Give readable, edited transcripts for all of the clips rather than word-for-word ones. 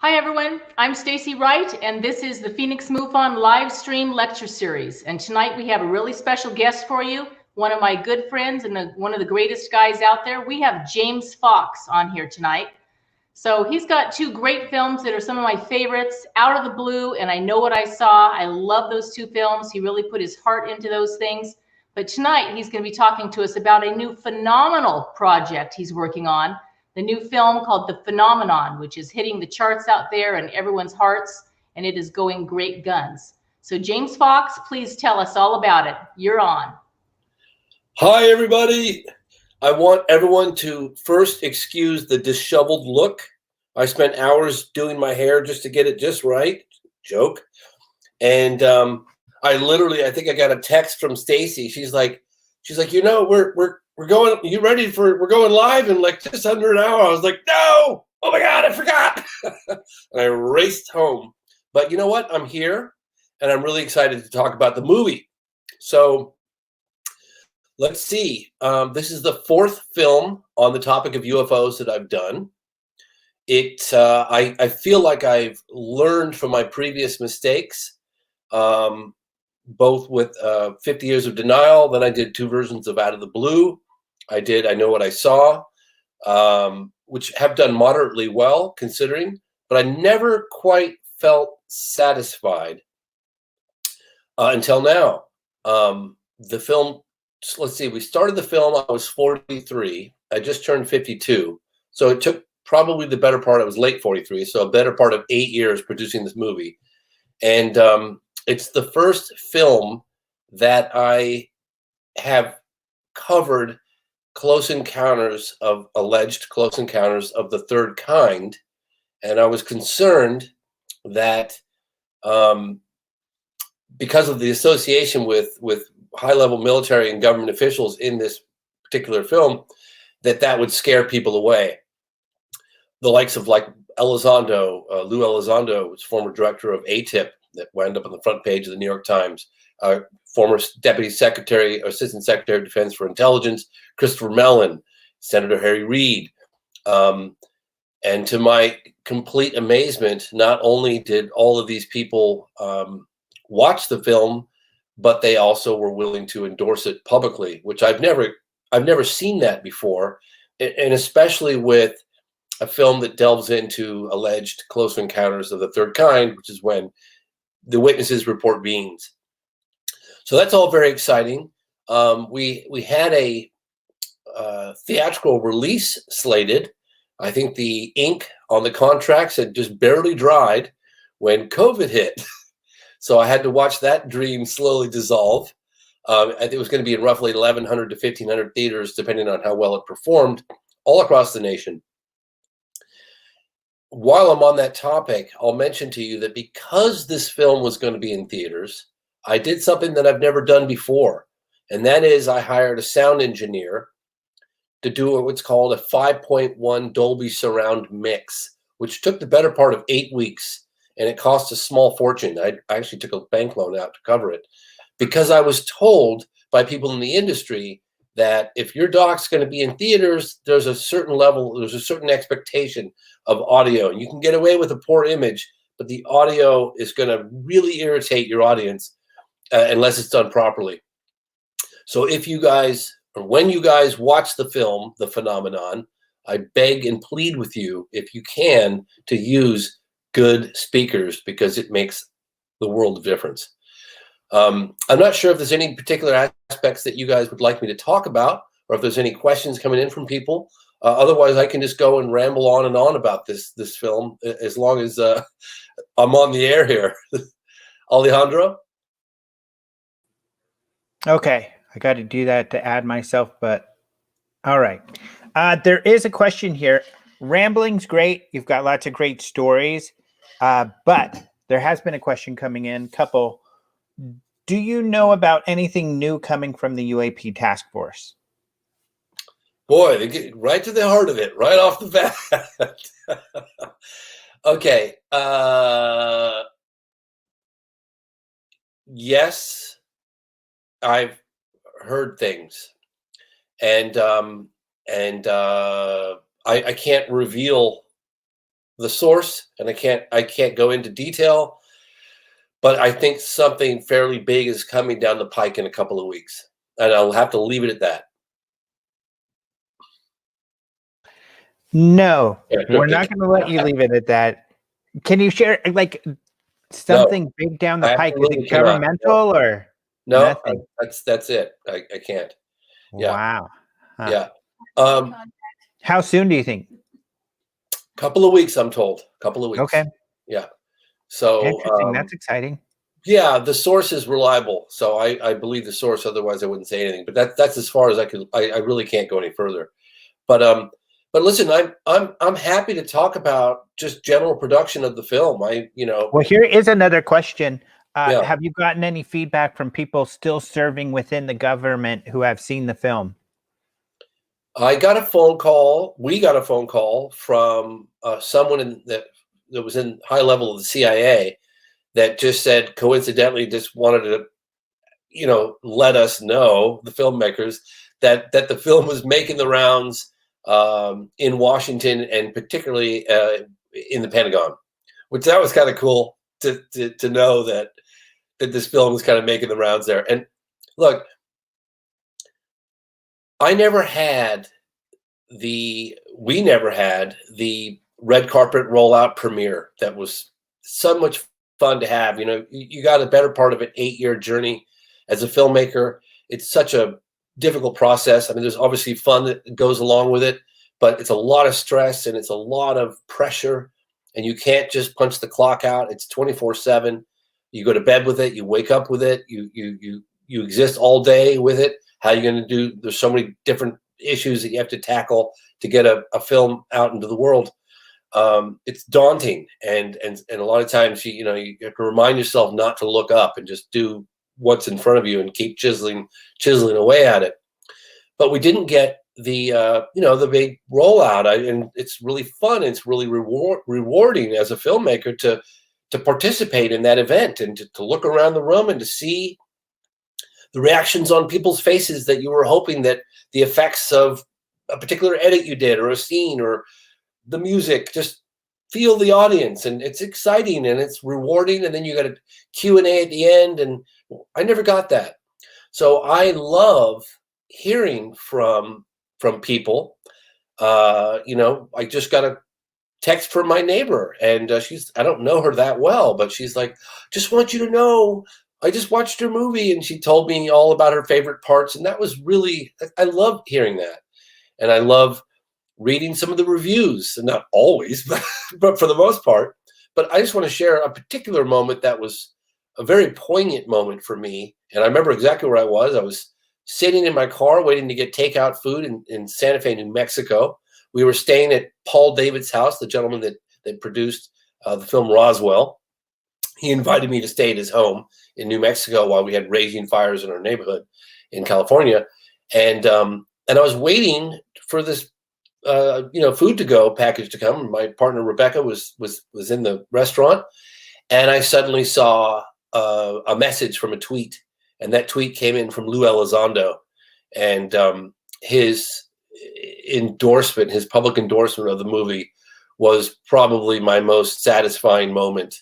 Hi everyone, I'm Stacy Wright, and this is the Phoenix MUFON live stream lecture series. And tonight we have a really special guest for you, one of my good friends and one of the greatest guys out there. We have James Fox on here tonight. So he's got two great films that are some of my favorites, Out of the Blue and I Know What I Saw. I love those two films. He really put his heart into those things. But tonight he's going to be talking to us about a new phenomenal project he's working on. The new film called The Phenomenon, which is hitting the charts out there and everyone's hearts, and it is going great guns. So James Fox, please tell us all about it. You're on. Hi, everybody. I want everyone to first excuse the disheveled look. I spent hours doing my hair just to get it just right. Joke. And I think I got a text from Stacy. She's like, you know, we're going, you ready for, we're going live in like just under an hour. I was like, no, oh my God, I forgot. And I raced home. But you know what? I'm here and I'm really excited to talk about the movie. So let's see. This is the fourth film on the topic of UFOs that I've done. I feel like I've learned from my previous mistakes, both with 50 Years of Denial. Then I did two versions of Out of the Blue. I Know What I Saw, which have done moderately well considering, but I never quite felt satisfied until now. The film, let's see, we started the film, I was 43. I just turned 52. So it took probably the better part, I was late 43, so a better part of 8 years producing this movie. And it's the first film that I have covered alleged close encounters of the third kind. And I was concerned that because of the association with high-level military and government officials in this particular film, that would scare people away. The likes of like Lou Elizondo was former director of ATIP that wound up on the front page of the New York Times. Former Deputy Secretary, Assistant Secretary of Defense for Intelligence, Christopher Mellon, Senator Harry Reid. And to my complete amazement, not only did all of these people watch the film, but they also were willing to endorse it publicly, which I've never seen that before, and especially with a film that delves into alleged close encounters of the third kind, which is when the witnesses report beings. So that's all very exciting. We had a theatrical release slated. I think the ink on the contracts had just barely dried when COVID hit. So I had to watch that dream slowly dissolve. I think it was going to be in roughly 1,100 to 1,500 theaters, depending on how well it performed, all across the nation. While I'm on that topic, I'll mention to you that because this film was going to be in theaters, I did something that I've never done before. And that is I hired a sound engineer to do what's called a 5.1 Dolby surround mix, which took the better part of 8 weeks. And it cost a small fortune. I actually took a bank loan out to cover it because I was told by people in the industry that if your doc's going to be in theaters, there's a certain level, there's a certain expectation of audio. And you can get away with a poor image, but the audio is going to really irritate your audience unless it's done properly. So if you guys, or when you guys watch the film, The Phenomenon, I beg and plead with you, if you can, to use good speakers because it makes the world of difference. I'm not sure if there's any particular aspects that you guys would like me to talk about, or if there's any questions coming in from people. Otherwise, I can just go and ramble on and on about this film as long as I'm on the air here. Alejandro? Okay, I got to do that to add myself, but all right. There is a question here. Rambling's great. You've got lots of great stories, but there has been a question coming in, couple. Do you know about anything new coming from the UAP Task Force? Boy, they get right to the heart of it, right off the bat. Okay. Yes, I've heard things, and I can't reveal the source, and I can't go into detail, but I think something fairly big is coming down the pike in a couple of weeks, and I'll have to leave it at that. No, we're not going to let you leave it at that. Can you share like something big down the pike? Is it governmental or no? Nothing? That's it. I can't. Yeah. Wow. Huh. Yeah. How soon do you think? Couple of weeks, I'm told. Couple of weeks. Okay. Yeah. So interesting. That's exciting. Yeah, the source is reliable, so I believe the source. Otherwise, I wouldn't say anything. But that's as far as I could. I really can't go any further. But listen, I'm happy to talk about just general production of the film. Well, here is another question. Yeah. Have you gotten any feedback from people still serving within the government who have seen the film? I got a phone call. We got a phone call from someone that was in high level of the CIA that just said, coincidentally, just wanted to, let us know, the filmmakers, that the film was making the rounds in Washington and particularly in the Pentagon, which that was kind of cool to know that this film was kind of making the rounds there. And look, we never had the red carpet rollout premiere. That was so much fun to have. You got a better part of an 8-year journey as a filmmaker. It's such a difficult process. I mean, there's obviously fun that goes along with it, but it's a lot of stress and it's a lot of pressure, and you can't just punch the clock out. It's 24/7. You go to bed with it. You wake up with it. You exist all day with it. How are you going to do? There's so many different issues that you have to tackle to get a film out into the world. It's daunting, and a lot of times you have to remind yourself not to look up and just do what's in front of you and keep chiseling away at it. But we didn't get the big rollout, and it's really fun. It's really rewarding as a filmmaker to participate in that event and to look around the room and to see the reactions on people's faces that you were hoping that the effects of a particular edit you did or a scene or the music, just feel the audience. And it's exciting and it's rewarding. And then you got a Q&A at the end. And I never got that. So I love hearing from people. I just got a text from my neighbor, and I don't know her that well, but she's like, just want you to know, I just watched her movie, and she told me all about her favorite parts. And that was really, I love hearing that. And I love reading some of the reviews, and not always, but for the most part. But I just want to share a particular moment that was a very poignant moment for me. And I remember exactly where I was. I was sitting in my car waiting to get takeout food in Santa Fe, New Mexico. We were staying at Paul David's house, the gentleman that produced the film Roswell. He invited me to stay at his home in New Mexico while we had raging fires in our neighborhood in California. And I was waiting for this food to go package to come. My partner Rebecca was in the restaurant, and I suddenly saw a message from a tweet, and that tweet came in from Lou Elizondo, and his public endorsement of the movie was probably my most satisfying moment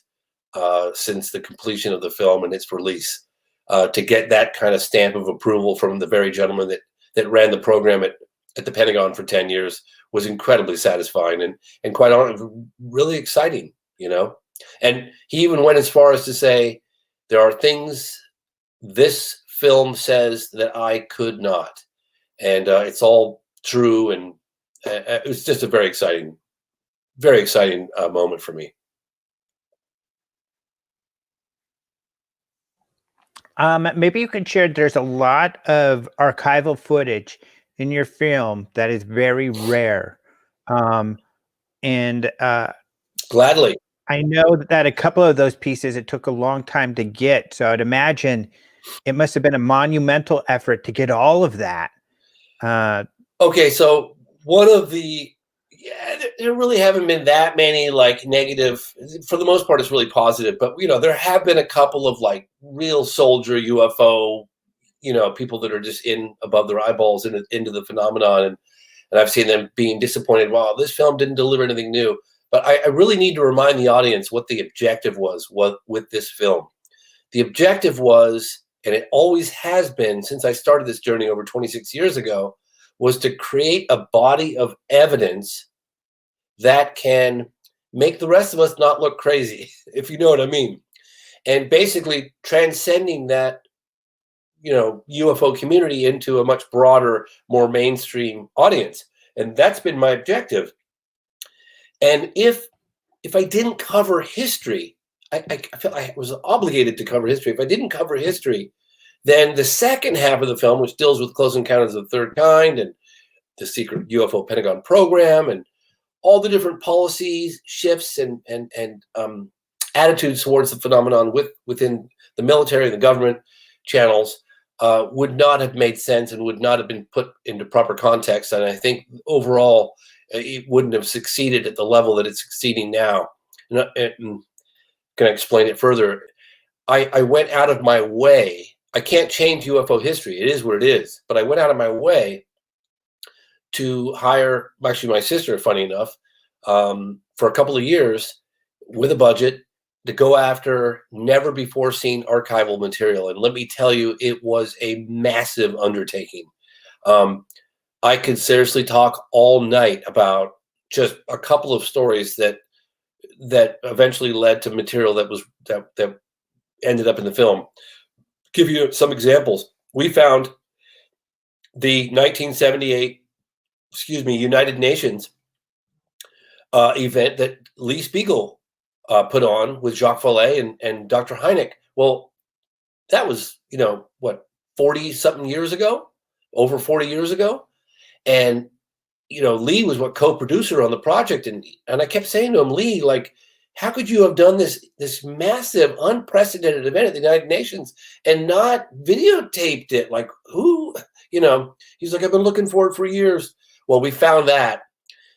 since the completion of the film and its release. To get that kind of stamp of approval from the very gentleman that ran the program at the Pentagon for 10 years was incredibly satisfying and quite honestly, really exciting, And he even went as far as to say, there are things this film says that I could not. And it's all true. And it was just a very exciting moment for me. Maybe you can share, there's a lot of archival footage in your film that is very rare. Gladly. I know that a couple of those pieces, it took a long time to get. So I'd imagine it must have been a monumental effort to get all of that. Okay, so there really haven't been that many negative. For the most part, it's really positive. But there have been a couple of real soldier UFO, people that are just in above their eyeballs into the phenomenon, and I've seen them being disappointed. Wow, this film didn't deliver anything new. But I really need to remind the audience what the objective was with this film. The objective was, and it always has been since I started this journey over 26 years ago, was to create a body of evidence that can make the rest of us not look crazy, if you know what I mean. And basically transcending that, UFO community into a much broader, more mainstream audience. And that's been my objective. And if I didn't cover history, I felt I was obligated to cover history. If I didn't cover history, then the second half of the film, which deals with Close Encounters of the Third Kind and the secret UFO Pentagon program and all the different policies, shifts, and attitudes towards the phenomenon within the military and the government channels, would not have made sense and would not have been put into proper context. And I think overall, it wouldn't have succeeded at the level that it's succeeding now. And can I explain it further? I went out of my way. I can't change UFO history. It is what it is. But I went out of my way to hire, actually my sister, funny enough, for a couple of years with a budget to go after never before seen archival material. And let me tell you, it was a massive undertaking. I could seriously talk all night about just a couple of stories that eventually led to material that ended up in the film. Give you some examples. We found the 1978, United Nations event that Lee Spiegel put on with Jacques Vallée and Dr. Hynek. Well, that was, 40-something years ago, over 40 years ago. And, Lee was co-producer on the project. And I kept saying to him, Lee, like, how could you have done this massive, unprecedented event at the United Nations and not videotaped it? Like, who, he's like, I've been looking for it for years. Well, we found that.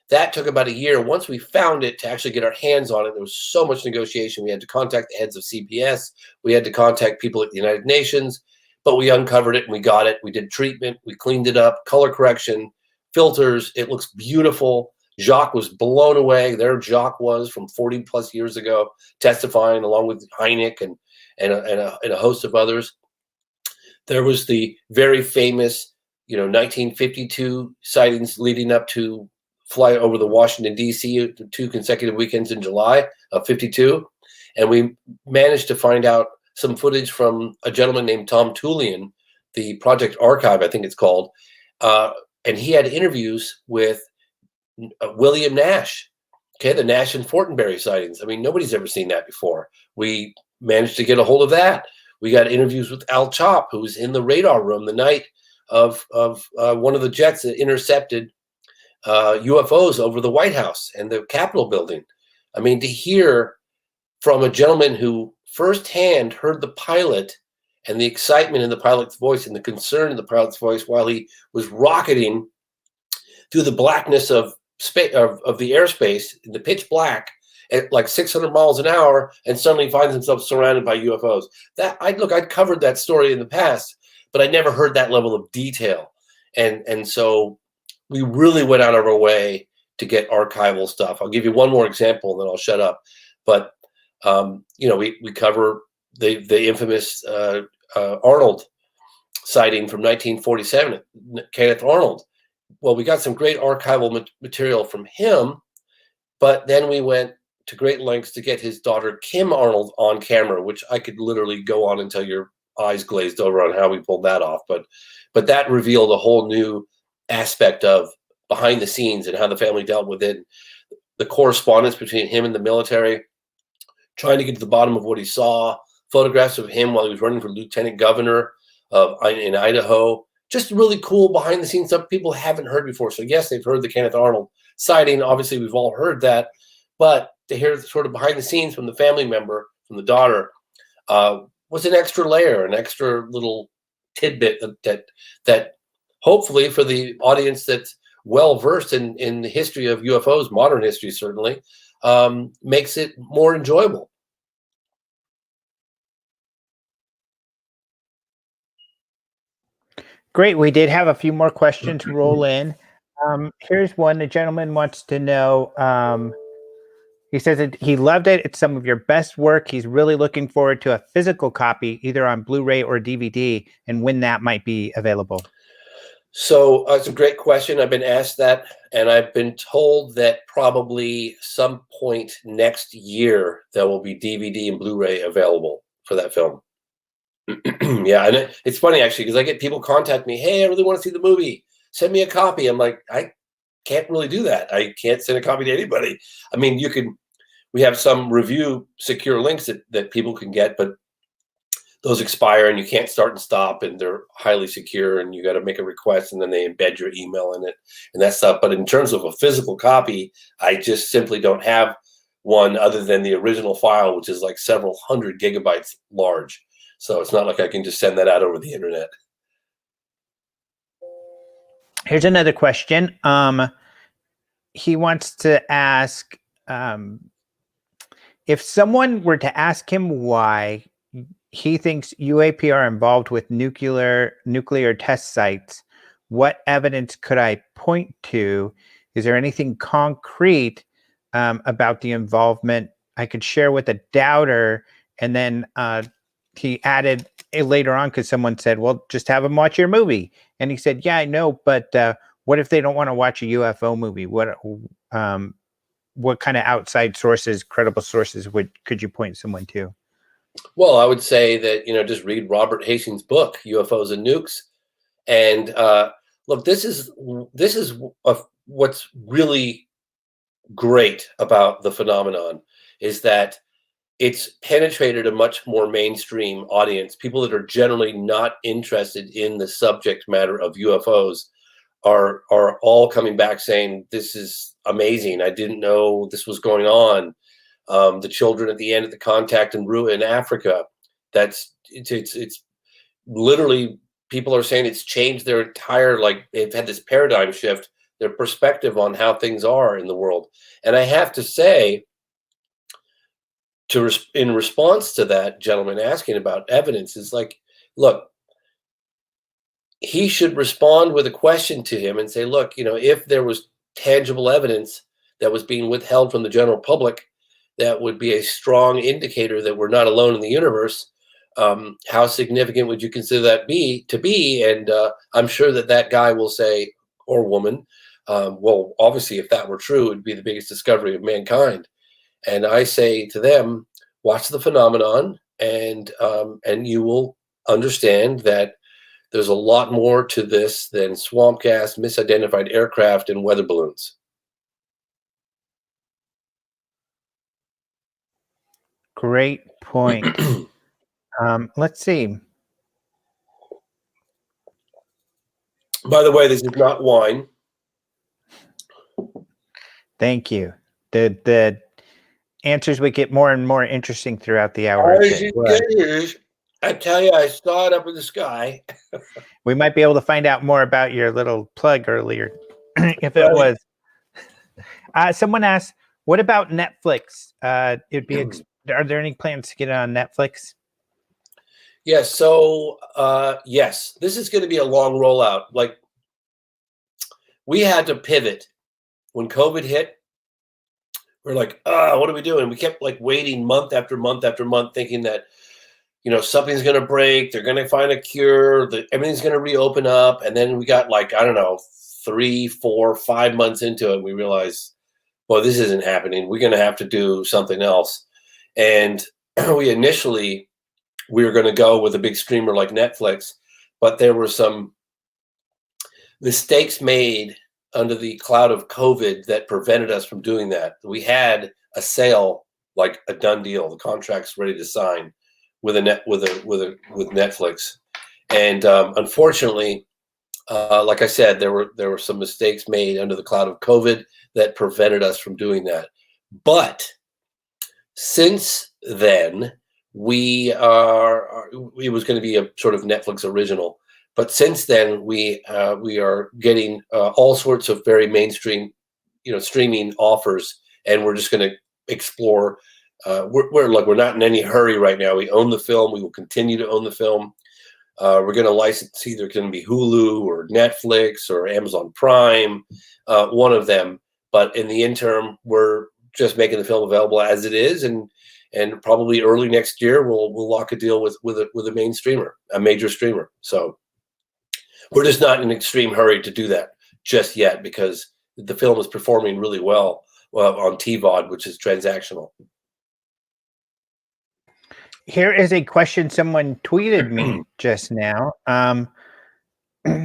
That took about a year. Once we found it, to actually get our hands on it, there was so much negotiation. We had to contact the heads of CPS. We had to contact people at the United Nations, but we uncovered it and we got it. We did treatment. We cleaned it up, color correction, filters. It looks beautiful. Jacques was blown away. There Jacques was from 40 plus years ago, testifying along with Hynek and a host of others. There was the very famous, 1952 sightings leading up to fly over the Washington D.C. 2 consecutive weekends in July of 52. And we managed to find out some footage from a gentleman named Tom Tullian, the Project Archive, I think it's called. And he had interviews with William Nash, the Nash and Fortenberry sightings. I mean, nobody's ever seen that before. We managed to get a hold of that. We got interviews with Al Chop, who was in the radar room the night of one of the jets that intercepted UFOs over the White House and the Capitol building. I mean, to hear from a gentleman who firsthand heard the pilot and the excitement in the pilot's voice and the concern in the pilot's voice while he was rocketing through the blackness of space, of the airspace, in the pitch black at like 600 miles an hour, and suddenly finds himself surrounded by UFOs. I'd covered that story in the past, but I never heard that level of detail. And so we really went out of our way to get archival stuff. I'll give you one more example and then I'll shut up. But, we cover the infamous Arnold sighting from 1947, Kenneth Arnold. Well, we got some great archival material from him, but then we went to great lengths to get his daughter, Kim Arnold, on camera, which I could literally go on until your eyes glazed over on how we pulled that off. But that revealed a whole new aspect of behind the scenes and how the family dealt with it. The correspondence between him and the military, trying to get to the bottom of what he saw, photographs of him while he was running for lieutenant governor in Idaho. Just really cool behind the scenes stuff people haven't heard before. So yes, they've heard the Kenneth Arnold sighting. Obviously, we've all heard that. But to hear sort of behind the scenes from the family member, from the daughter, was an extra layer, an extra little tidbit that hopefully for the audience that's well versed in the history of UFOs, modern history certainly, makes it more enjoyable. Great. We did have a few more questions roll in. Here's one. The gentleman wants to know, He says that he loved it. It's some of your best work. He's really looking forward to a physical copy, either on Blu-ray or DVD, and when that might be available. So it's a great question. I've been asked that, and I've been told that probably some point next year there will be DVD and Blu-ray available for that film. Yeah, and it's funny actually because I get people contact me, "Hey, I really want to see the movie. Send me a copy." I'm like, I can't really do that. I can't send a copy to anybody. I mean, you can. We have some review secure links that people can get, but those expire and you can't start and stop, and they're highly secure, and you got to make a request, and then they embed your email in it and that stuff. But in terms of a physical copy, I just simply don't have one other than the original file, which is like several hundred gigabytes large. So it's not like I can just send that out over the internet. Here's another question. He wants to ask, if someone were to ask him why he thinks UAP are involved with nuclear test sites, what evidence could I point to? Is there anything concrete about the involvement I could share with a doubter? And then he added later on, because someone said, well, just have them watch your movie. And he said, yeah, I know, but what if they don't want to watch a UFO movie? What kind of outside sources, credible sources could you point someone to? Well, I would say that, just read Robert Hastings' book, UFOs and Nukes. And look, this is what's really great about the phenomenon is that it's penetrated a much more mainstream audience. People that are generally not interested in the subject matter of UFOs are all coming back saying, this is amazing. I didn't know this was going on. The children at the end of the contact in Africa, it's literally, people are saying it's changed their entire, they've had this paradigm shift, their perspective on how things are in the world. And I have to say, in response to that gentleman asking about evidence, is like, look, he should respond with a question to him and say, look, if there was tangible evidence that was being withheld from the general public, that would be a strong indicator that we're not alone in the universe. How significant would you consider that to be? And I'm sure that guy will say, or woman, well, obviously, if that were true, it would be the biggest discovery of mankind. And I say to them, watch the phenomenon, and you will understand that there's a lot more to this than swamp gas, misidentified aircraft, and weather balloons. Great point. Let's see. By the way, this is not wine. Thank you. The answers would get more and more interesting throughout the hour. I tell you, I saw it up in the sky. We might be able to find out more about your little plug earlier, if it was. Someone asked, what about Netflix? It'd be. Are there any plans to get it on Netflix? Yes. So, yes, this is going to be a long rollout. Like, we had to pivot when COVID hit. We're like, what are we doing? We kept waiting month after month after month, thinking that, something's going to break. They're going to find a cure. Everything's going to reopen up. And then we got 3, 4, 5 months into it. And we realized, well, this isn't happening. We're going to have to do something else. And we were going to go with a big streamer like Netflix, but there were some mistakes made under the cloud of COVID that prevented us from doing that. We had a sale, like a done deal. The contract's ready to sign with Netflix, and unfortunately, like I said, there were some mistakes made under the cloud of COVID that prevented us from doing that. But since then, it was going to be a sort of Netflix original. But since then, we are getting all sorts of very mainstream, streaming offers, and we're just going to explore. We're not in any hurry right now. We own the film. We will continue to own the film. We're going to license, either going to be Hulu or Netflix or Amazon Prime, one of them. But in the interim, we're just making the film available as it is, and probably early next year we'll lock a deal with a main streamer, a major streamer. So we're just not in an extreme hurry to do that just yet, because the film is performing really well on TVOD, which is transactional. Here is a question someone tweeted me just now.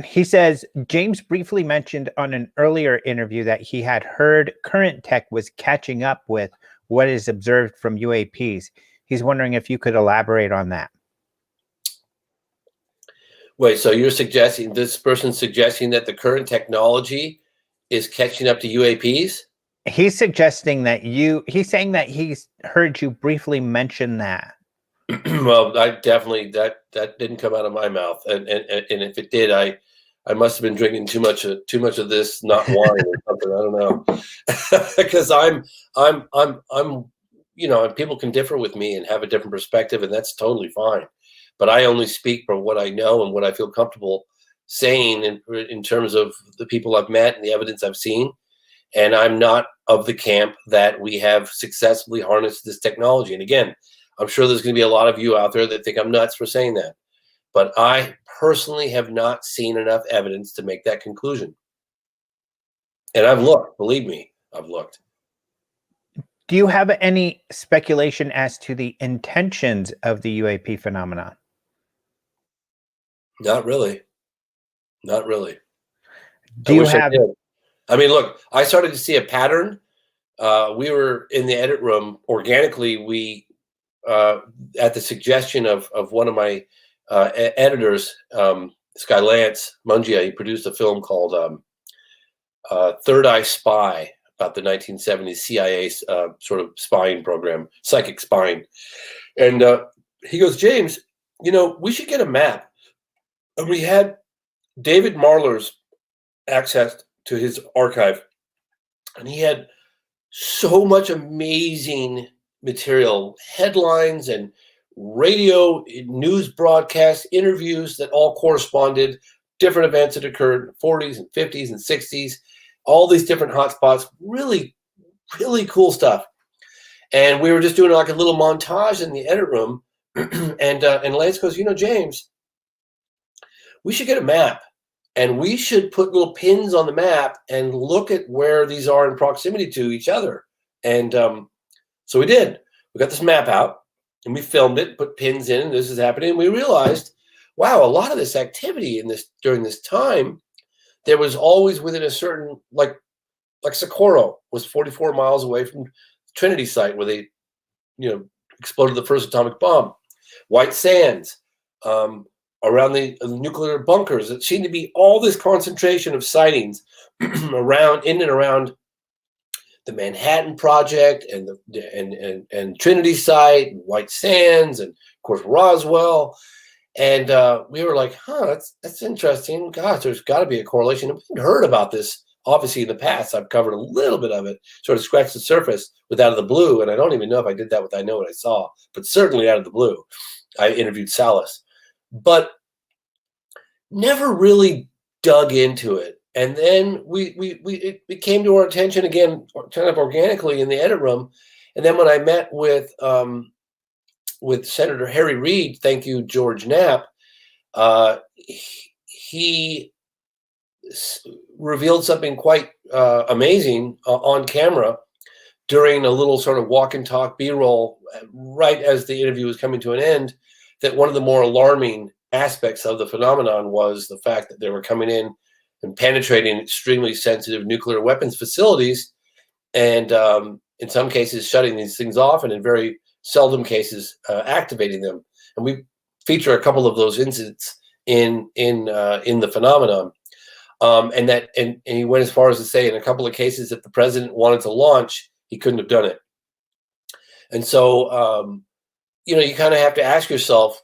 He says, James briefly mentioned on an earlier interview that he had heard current tech was catching up with what is observed from UAPs. He's wondering if you could elaborate on that. Wait, so you're suggesting, this person's suggesting that the current technology is catching up to UAPs? He's suggesting that he's saying that he's heard you briefly mention that. Well, I definitely, that didn't come out of my mouth, and if it did, I must have been drinking too much of this, not wine or something. I don't know, because I'm and people can differ with me and have a different perspective, and that's totally fine. But I only speak for what I know and what I feel comfortable saying in terms of the people I've met and the evidence I've seen. And I'm not of the camp that we have successfully harnessed this technology. And again, I'm sure there's going to be a lot of you out there that think I'm nuts for saying that. But I personally have not seen enough evidence to make that conclusion. And I've looked, believe me, I've looked. Do you have any speculation as to the intentions of the UAP phenomenon? Not really. Not really. Do you have... I mean, look, I started to see a pattern. We were in the edit room organically. We, at the suggestion of one of my editors, Sky Lance Mungia, he produced a film called Third Eye Spy about the 1970s CIA sort of spying program, psychic spying. And he goes, James, we should get a map. And we had David Marler's access to his archive, and he had so much amazing material, headlines and radio news broadcasts, interviews that all corresponded, different events that occurred in the 40s and 50s and 60s, all these different hotspots, really, really cool stuff. And we were just doing like a little montage in the edit room, and Lance goes, James, we should get a map. And we should put little pins on the map and look at where these are in proximity to each other. And so we did. We got this map out and we filmed it, put pins in, and this is happening. And we realized, wow, a lot of this activity during this time, there was always within a certain, like Socorro was 44 miles away from the Trinity site where they, exploded the first atomic bomb. White Sands, around the nuclear bunkers. It seemed to be all this concentration of sightings in and around the Manhattan Project and Trinity site, and White Sands, and of course Roswell. And we were like, that's interesting. Gosh, there's got to be a correlation. We've heard about this obviously in the past. I've covered a little bit of it, sort of scratched the surface with Out of the Blue. And I don't even know if I did that with I Know What I Saw, but certainly Out of the Blue. I interviewed Salas, but never really dug into it. And then it came to our attention again, kind of organically in the edit room. And then when I met with Senator Harry Reid, thank you, George Knapp, he revealed something quite amazing on camera during a little sort of walk and talk B-roll right as the interview was coming to an end, that one of the more alarming aspects of the phenomenon was the fact that they were coming in and penetrating extremely sensitive nuclear weapons facilities, and in some cases shutting these things off, and in very seldom cases activating them. And we feature a couple of those incidents in the phenomenon. And he went as far as to say in a couple of cases, if the president wanted to launch, he couldn't have done it. And so, you kind of have to ask yourself,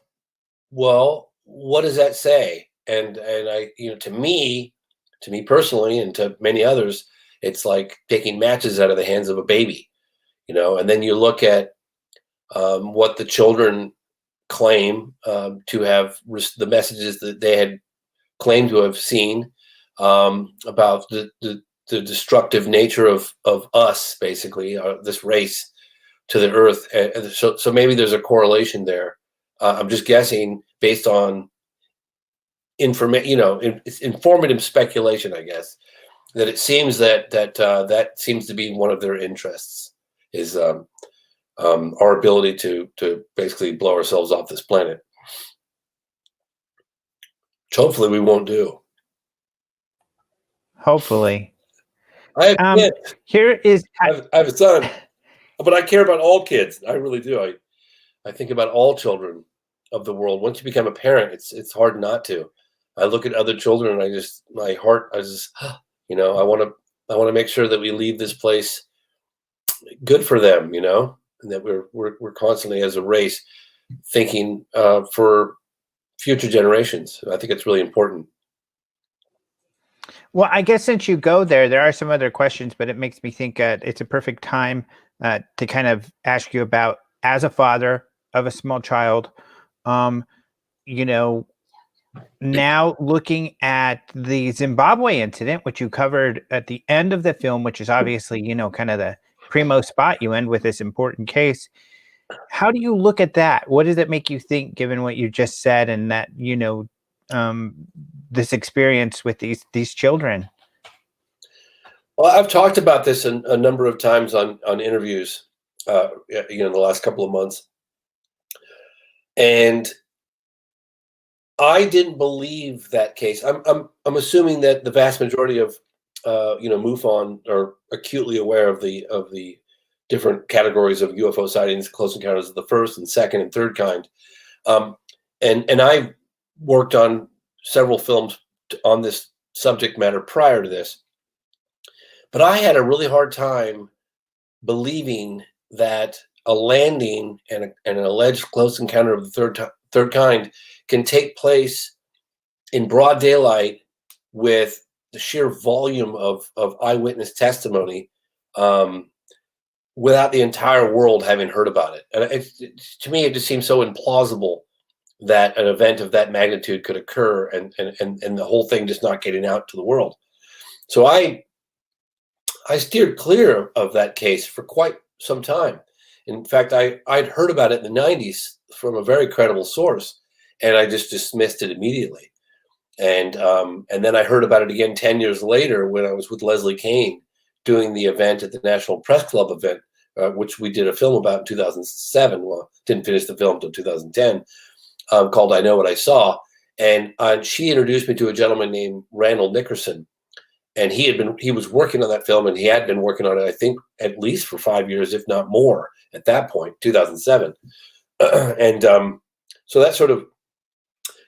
well, what does that say? And I, to me personally, and to many others, it's like taking matches out of the hands of a baby, and then you look at what the children claim to have the messages that they had claimed to have seen about the the destructive nature of us, basically, this race to the Earth. And so maybe there's a correlation there. I'm just guessing based on informative speculation, I guess, that it seems that seems to be one of their interests, is our ability to basically blow ourselves off this planet. Which hopefully we won't do. Hopefully. I have kids. Here is I have a son, but I care about all kids. I really do. I think about all children of the world. Once you become a parent, it's hard not to. I look at other children and I want to make sure that we leave this place good for them, and that we're constantly as a race thinking for future generations. I think it's really important. Well, I guess since you go there are some other questions, but it makes me think it's a perfect time to kind of ask you about, as a father of a small child, now looking at the Zimbabwe incident, which you covered at the end of the film, which is obviously, kind of the primo spot you end with this important case. How do you look at that? What does it make you think, given what you just said, and that, this experience with these children? Well, I've talked about this a number of times on interviews, in the last couple of months. And I didn't believe that case. I'm assuming that the vast majority of MUFON are acutely aware of the different categories of UFO sightings, close encounters of the first and second and third kind. And I worked on several films on this subject matter prior to this, but I had a really hard time believing that a landing and an alleged close encounter of the third kind can take place in broad daylight with the sheer volume of eyewitness testimony, without the entire world having heard about it. And to me, it just seems so implausible that an event of that magnitude could occur and the whole thing just not getting out to the world. So I steered clear of that case for quite some time. In fact, I'd heard about it in the 90s from a very credible source, and I just dismissed it immediately. And then I heard about it again 10 years later when I was with Leslie Kean doing the event at the National Press Club event, which we did a film about in 2007. Well, didn't finish the film until 2010, called I Know What I Saw. And she introduced me to a gentleman named Randall Nickerson. And he was working on that film, and he had been working on it, I think, at least for 5 years, if not more, at that point, 2007. So that sort of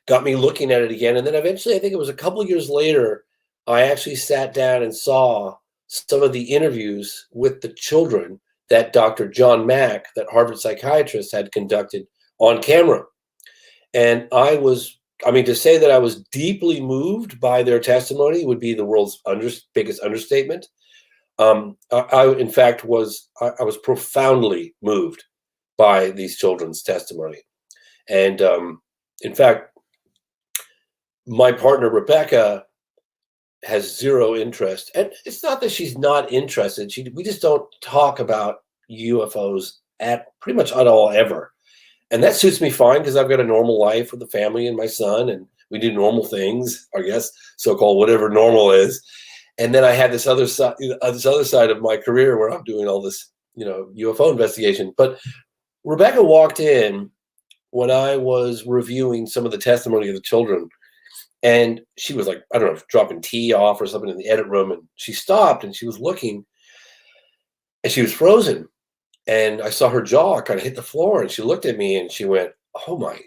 got me looking at it again. And then eventually, I think it was a couple of years later, I actually sat down and saw some of the interviews with the children that Dr. John Mack, that Harvard psychiatrist, had conducted on camera. And to say that I was deeply moved by their testimony would be the world's biggest understatement. In fact, I was profoundly moved by these children's testimony. And in fact, my partner, Rebecca, has zero interest. And it's not that she's not interested. We just don't talk about UFOs pretty much at all ever. And that suits me fine, because I've got a normal life with the family and my son, and we do normal things, I guess, so-called whatever normal is. And then I had this other side of my career where I'm doing all this, UFO investigation. But Rebecca walked in when I was reviewing some of the testimony of the children, and she was like, I don't know, dropping tea off or something in the edit room, and she stopped and she was looking, and she was frozen. And I saw her jaw kind of hit the floor, and she looked at me and she went, "Oh my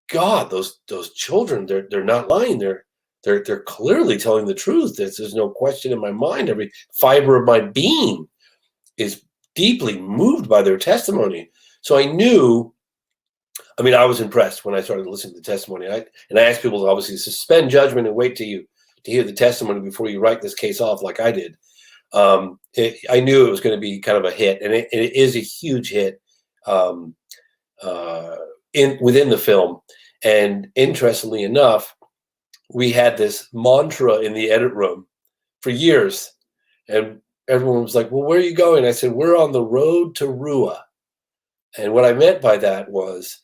God, those children, they're not lying. They're clearly telling the truth. There's no question in my mind. Every fiber of my being is deeply moved by their testimony." So I knew, I was impressed when I started listening to the testimony. I asked people to obviously suspend judgment and wait to hear the testimony before you write this case off, like I did. I knew it was going to be kind of a hit, and it is a huge hit within the film. And interestingly enough, we had this mantra in the edit room for years And everyone was like, well, where are you going? I said, we're on the road to Rua. And what I meant by that was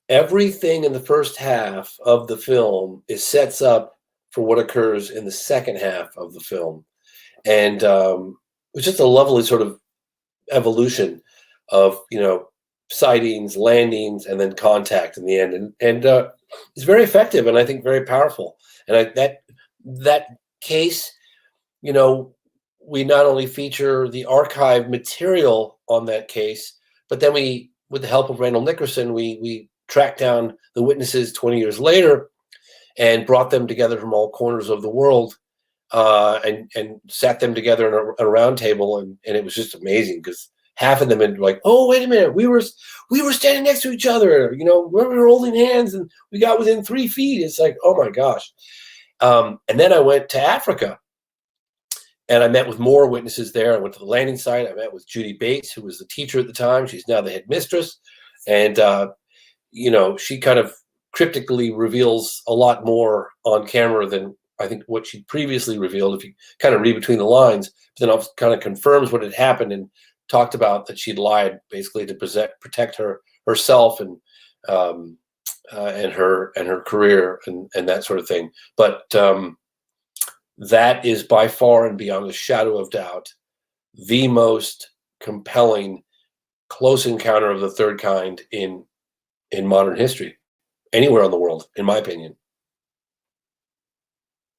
everything in the first half of the film is sets up for what occurs in the second half of the film. And it's just a lovely sort of evolution of, sightings, landings, and then contact in the end. And it's very effective and I think very powerful. And that case, we not only feature the archive material on that case, but then we, with the help of Randall Nickerson, we tracked down the witnesses 20 years later and brought them together from all corners of the world and sat them together in a round table. And it was just amazing because half of them had like, oh, wait a minute, we were standing next to each other, we were holding hands and we got within 3 feet. It's like, oh my gosh. And then I went to Africa. And I met with more witnesses there. I went to the landing site. I met with Judy Bates, who was the teacher at the time. She's now the headmistress. And, she kind of cryptically reveals a lot more on camera than I think what she previously revealed, if you kind of read between the lines. But then kind of confirms what had happened and talked about that she'd lied basically to protect herself and her career and that sort of thing. But that is by far and beyond a shadow of doubt the most compelling close encounter of the third kind in modern history, anywhere in the world, in my opinion.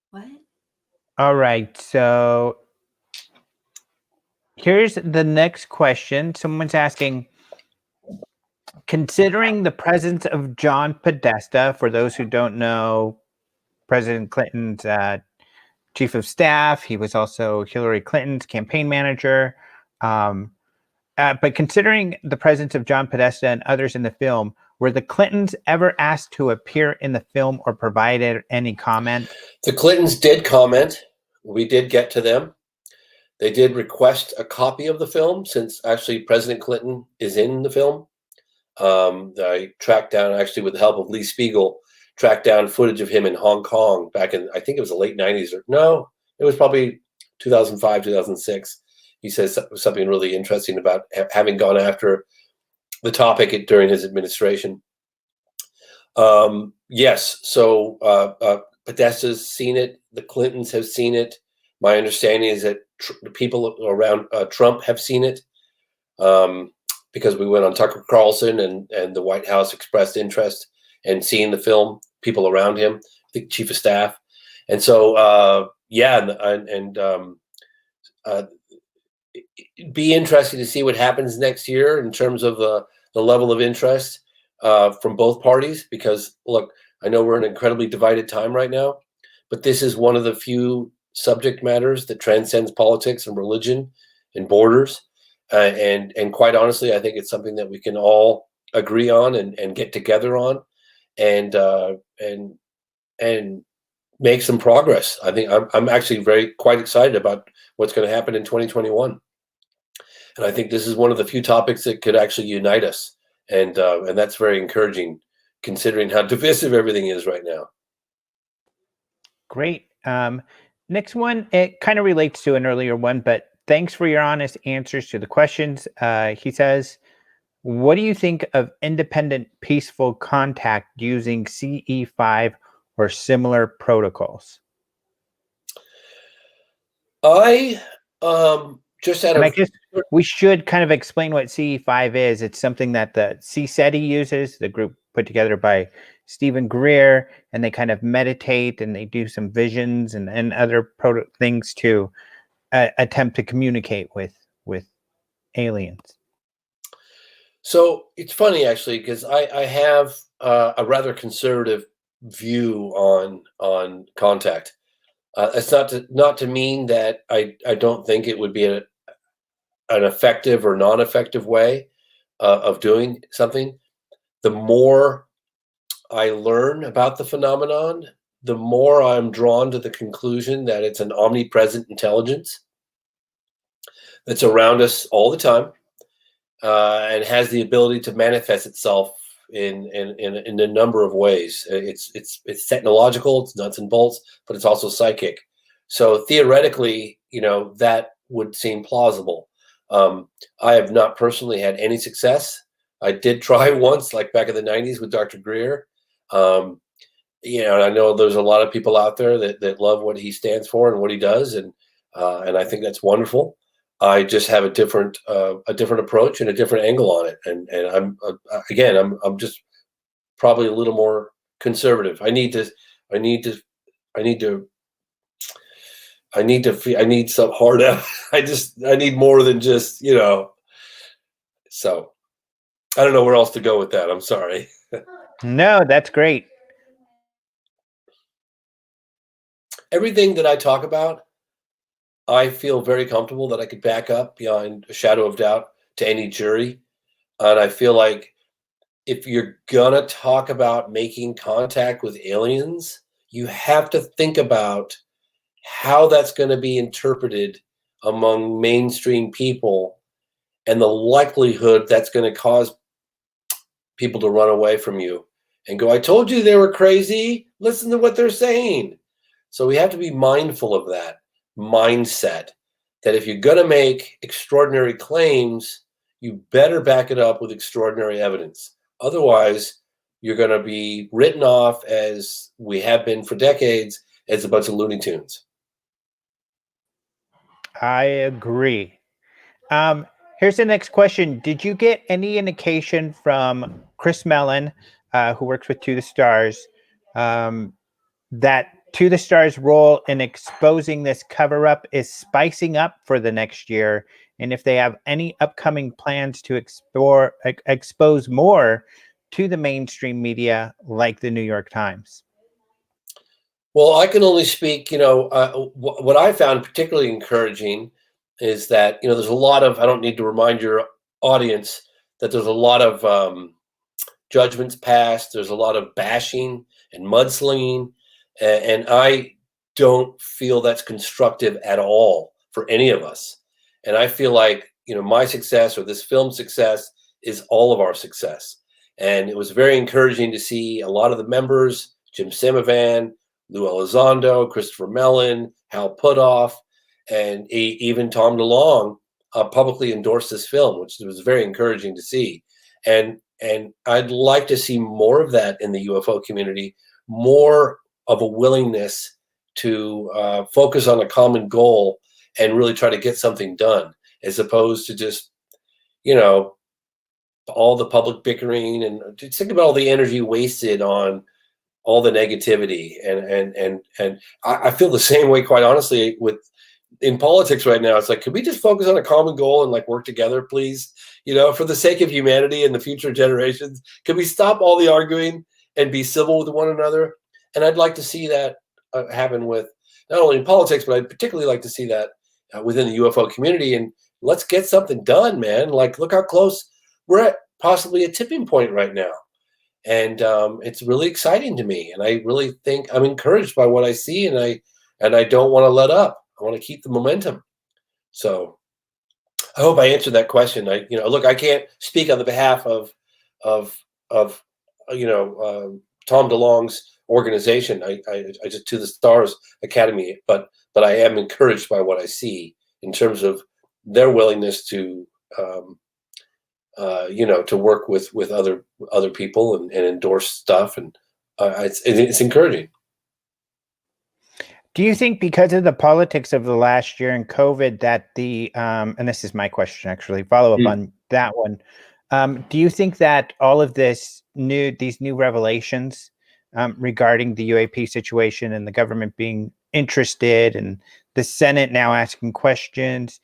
What? All right, so here's the next question. Someone's asking, considering the presence of John Podesta, for those who don't know, President Clinton's chief of staff, he was also Hillary Clinton's campaign manager. But considering the presence of John Podesta and others in the film, were the Clintons ever asked to appear in the film or provided any comment? The Clintons did comment. We did get to them. They did request a copy of the film, since actually President Clinton is in the film. I tracked down, actually with the help of Lee Spiegel, tracked down footage of him in Hong Kong back in, I think it was the late 90s. Or no, it was probably 2005, 2006. He says something really interesting about having gone after the topic during his administration. Yes, so Podesta's seen it. The Clintons have seen it. My understanding is that the people around Trump have seen it because we went on Tucker Carlson and the White House expressed interest in seeing the film, people around him, I think chief of staff. And so, it'd be interesting to see what happens next year in terms of the level of interest from both parties, because look, I know we're in an incredibly divided time right now, but this is one of the few subject matters that transcends politics and religion and borders. And quite honestly, I think it's something that we can all agree on and get together on and make some progress. I think I'm actually quite excited about what's going to happen in 2021. And I think this is one of the few topics that could actually unite us. And that's very encouraging considering how divisive everything is right now. Great. Next one, it kind of relates to an earlier one, but thanks for your honest answers to the questions. He says, what do you think of independent peaceful contact using CE5 or similar protocols? I guess we should kind of explain what CE5 is. It's something that the CSETI uses, the group put together by Stephen Greer, and they kind of meditate and they do some visions and other things to attempt to communicate with aliens. So it's funny, actually, because I have a rather conservative view on contact. It's not to mean that I don't think it would be an effective or non-effective way of doing something. The more I learn about the phenomenon, the more I'm drawn to the conclusion that it's an omnipresent intelligence that's around us all the time and has the ability to manifest itself in a number of ways. It's technological, it's nuts and bolts, but it's also psychic. So theoretically, that would seem plausible. I have not personally had any success. I did try once, like back in the 90s with Dr. Greer. And I know there's a lot of people out there that love what he stands for and what he does, and I think that's wonderful. I just have a different approach and a different angle on it, and I'm just probably a little more conservative. I need some hard out. I need more than just, so I don't know where else to go with that. I'm sorry. No, that's great. Everything that I talk about, I feel very comfortable that I could back up beyond a shadow of doubt to any jury. And I feel like if you're gonna talk about making contact with aliens, you have to think about how that's going to be interpreted among mainstream people and the likelihood that's going to cause people to run away from you and go, I told you they were crazy. Listen to what they're saying. So we have to be mindful of that mindset, that if you're going to make extraordinary claims, you better back it up with extraordinary evidence. Otherwise, you're going to be written off, as we have been for decades, as a bunch of Looney Tunes. I agree. Here's the next question. Did you get any indication from Chris Mellon, who works with To the Stars, that To the Stars' role in exposing this cover-up is spicing up for the next year? And if they have any upcoming plans to expose more to the mainstream media, like the New York Times? Well, I can only speak, what I found particularly encouraging is that, there's a lot of, I don't need to remind your audience that there's a lot of judgments passed. There's a lot of bashing and mudslinging. And I don't feel that's constructive at all for any of us. And I feel like, my success or this film's success is all of our success. And it was very encouraging to see a lot of the members, Jim Semivan, Lou Elizondo, Christopher Mellon, Hal Puthoff, and even Tom DeLonge publicly endorsed this film, which was very encouraging to see. And I'd like to see more of that in the UFO community, more of a willingness to focus on a common goal and really try to get something done, as opposed to just, all the public bickering, and just think about all the energy wasted on all the negativity. And I feel the same way, quite honestly, in politics right now. It's like, could we just focus on a common goal and work together, please? For the sake of humanity and the future generations, can we stop all the arguing and be civil with one another? And I'd like to see that happen with not only in politics, but I'd particularly like to see that within the UFO community. And let's get something done, man. Look how close we're at, possibly a tipping point right now. And it's really exciting to me. And I really think I'm encouraged by what I see, and I don't want to let up. I want to keep the momentum. So I hope I answered that question. Look, I can't speak on the behalf of Tom DeLonge's organization. I just To the Stars Academy, but I am encouraged by what I see in terms of their willingness to to work with other people and endorse stuff, and it's encouraging. Do you think, because of the politics of the last year and COVID, that and this is my question, actually, follow up on that one. Do you think that all of these new revelations regarding the UAP situation and the government being interested and the Senate now asking questions,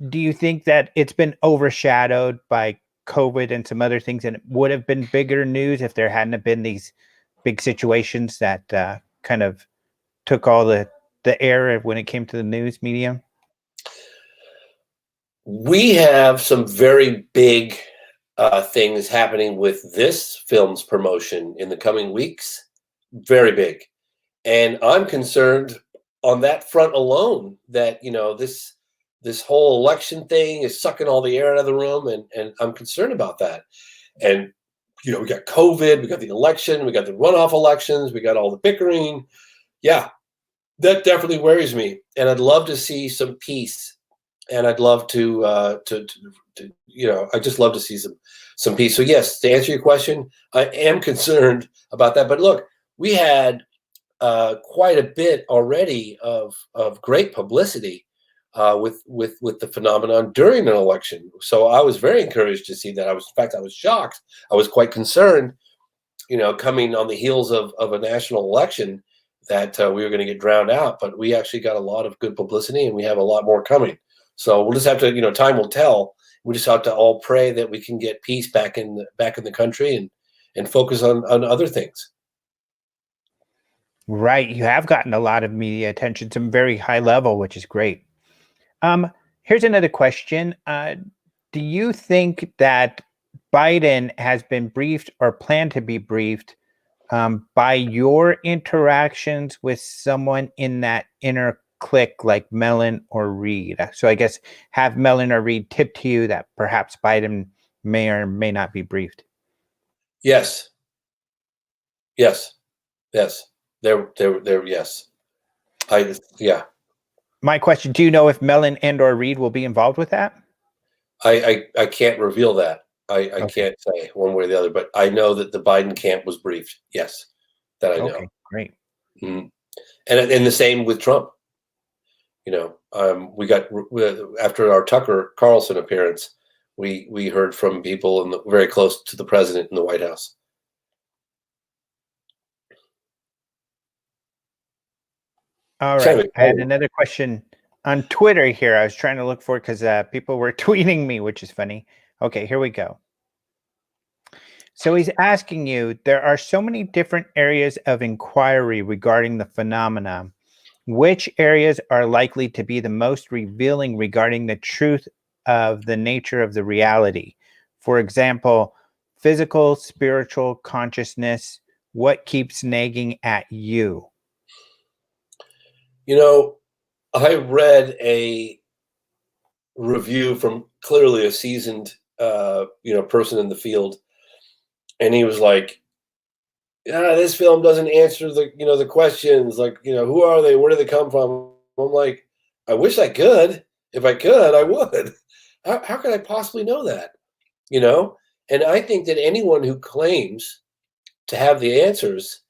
do you think that it's been overshadowed by COVID and some other things, and it would have been bigger news if there hadn't have been these big situations that kind of took all the air when it came to the news media? We have some very big things happening with this film's promotion in the coming weeks. Very big. And I'm concerned on that front alone that, this whole election thing is sucking all the air out of the room. And I'm concerned about that. And, we got COVID, we got the election, we got the runoff elections, we got all the bickering. Yeah, That definitely worries me, and I'd love to see some peace, and I'd love to I just love to see some peace. So yes, to answer your question, I am concerned about that. But look, we had quite a bit already of great publicity with the phenomenon during an election. So I was very encouraged to see that. In fact, I was shocked. I was quite concerned, coming on the heels of a national election, that we were going to get drowned out. But we actually got a lot of good publicity, and we have a lot more coming. So we'll just have to, time will tell. We just have to all pray that we can get peace back in the country and focus on other things. Right. You have gotten a lot of media attention, some very high level, which is great. Here's another question. Do you think that Biden has been briefed or planned to be briefed by your interactions with someone in that inner clique like Mellon or Reed? So I guess have Mellon or Reed tip to you that perhaps Biden may or may not be briefed? Yes. Yes. Yes. There. Yes. Yeah. My question, do you know if Mellon and or Reed will be involved with that? I can't reveal that. I can't say one way or the other, but I know that the Biden camp was briefed. Yes, that I know. Okay, great. Mm-hmm. And the same with Trump. We got after our Tucker Carlson appearance, we heard from people very close to the president in the White House. All right. I had another question on Twitter here. I was trying to look for it because people were tweeting me, which is funny. Okay, here we go. So he's asking you, there are so many different areas of inquiry regarding the phenomena. Which areas are likely to be the most revealing regarding the truth of the nature of the reality? For example, physical, spiritual, consciousness. What keeps nagging at you? I read a review from clearly a seasoned, person in the field, and he was like, "Yeah, this film doesn't answer the questions. Like, who are they? Where do they come from?" I'm like, I wish I could. If I could, I would. How could I possibly know that? And I think that anyone who claims to have the answers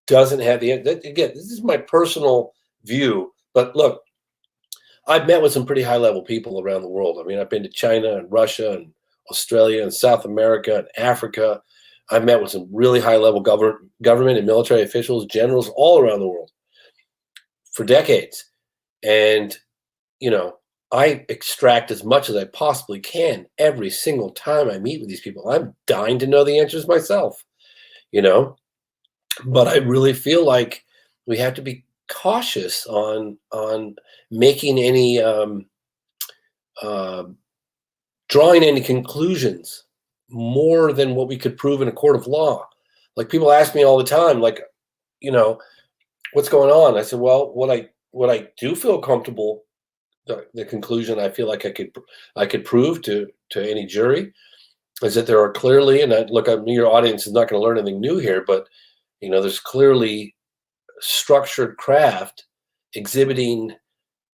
doesn't have the answer. Again, this is my personal view, but look, I've met with some pretty high level people around the world. I mean, I've been to China and Russia and Australia and South America and Africa. I've met with some really high level government and military officials, generals all around the world for decades. And, I extract as much as I possibly can every single time I meet with these people. I'm dying to know the answers myself, but I really feel like we have to be cautious on making any drawing any conclusions more than what we could prove in a court of law. Like, people ask me all the time, like, what's going on? I said, well, what I do feel comfortable, the conclusion I feel like I could prove to any jury is that there are clearly, and your audience is not going to learn anything new here, but there's clearly structured craft exhibiting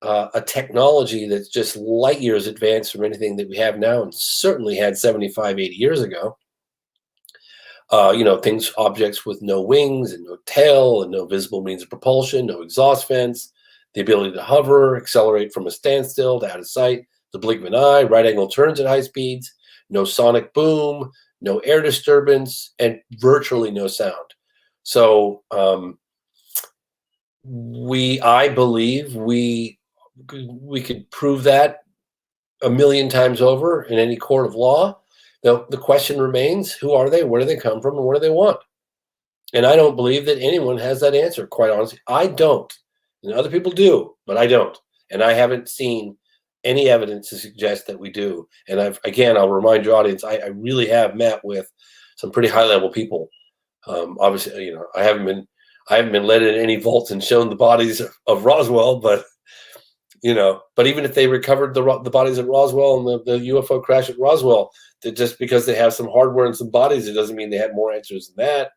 a technology that's just light years advanced from anything that we have now, and certainly had 75, 80 years ago. Objects with no wings and no tail and no visible means of propulsion, no exhaust vents, the ability to hover, accelerate from a standstill to out of sight, the blink of an eye, right angle turns at high speeds, no sonic boom, no air disturbance, and virtually no sound. So I believe we could prove that a million times over in any court of law. The question remains, who are they, where do they come from, and what do they want? And I don't believe that anyone has that answer, quite honestly. I don't. And other people do, but I don't. And I haven't seen any evidence to suggest that we do. And I'll remind your audience, I really have met with some pretty high-level people. Obviously, I haven't been led in any vaults and shown the bodies of Roswell, but even if they recovered the bodies at Roswell and the UFO crash at Roswell, that just because they have some hardware and some bodies, it doesn't mean they have more answers than that.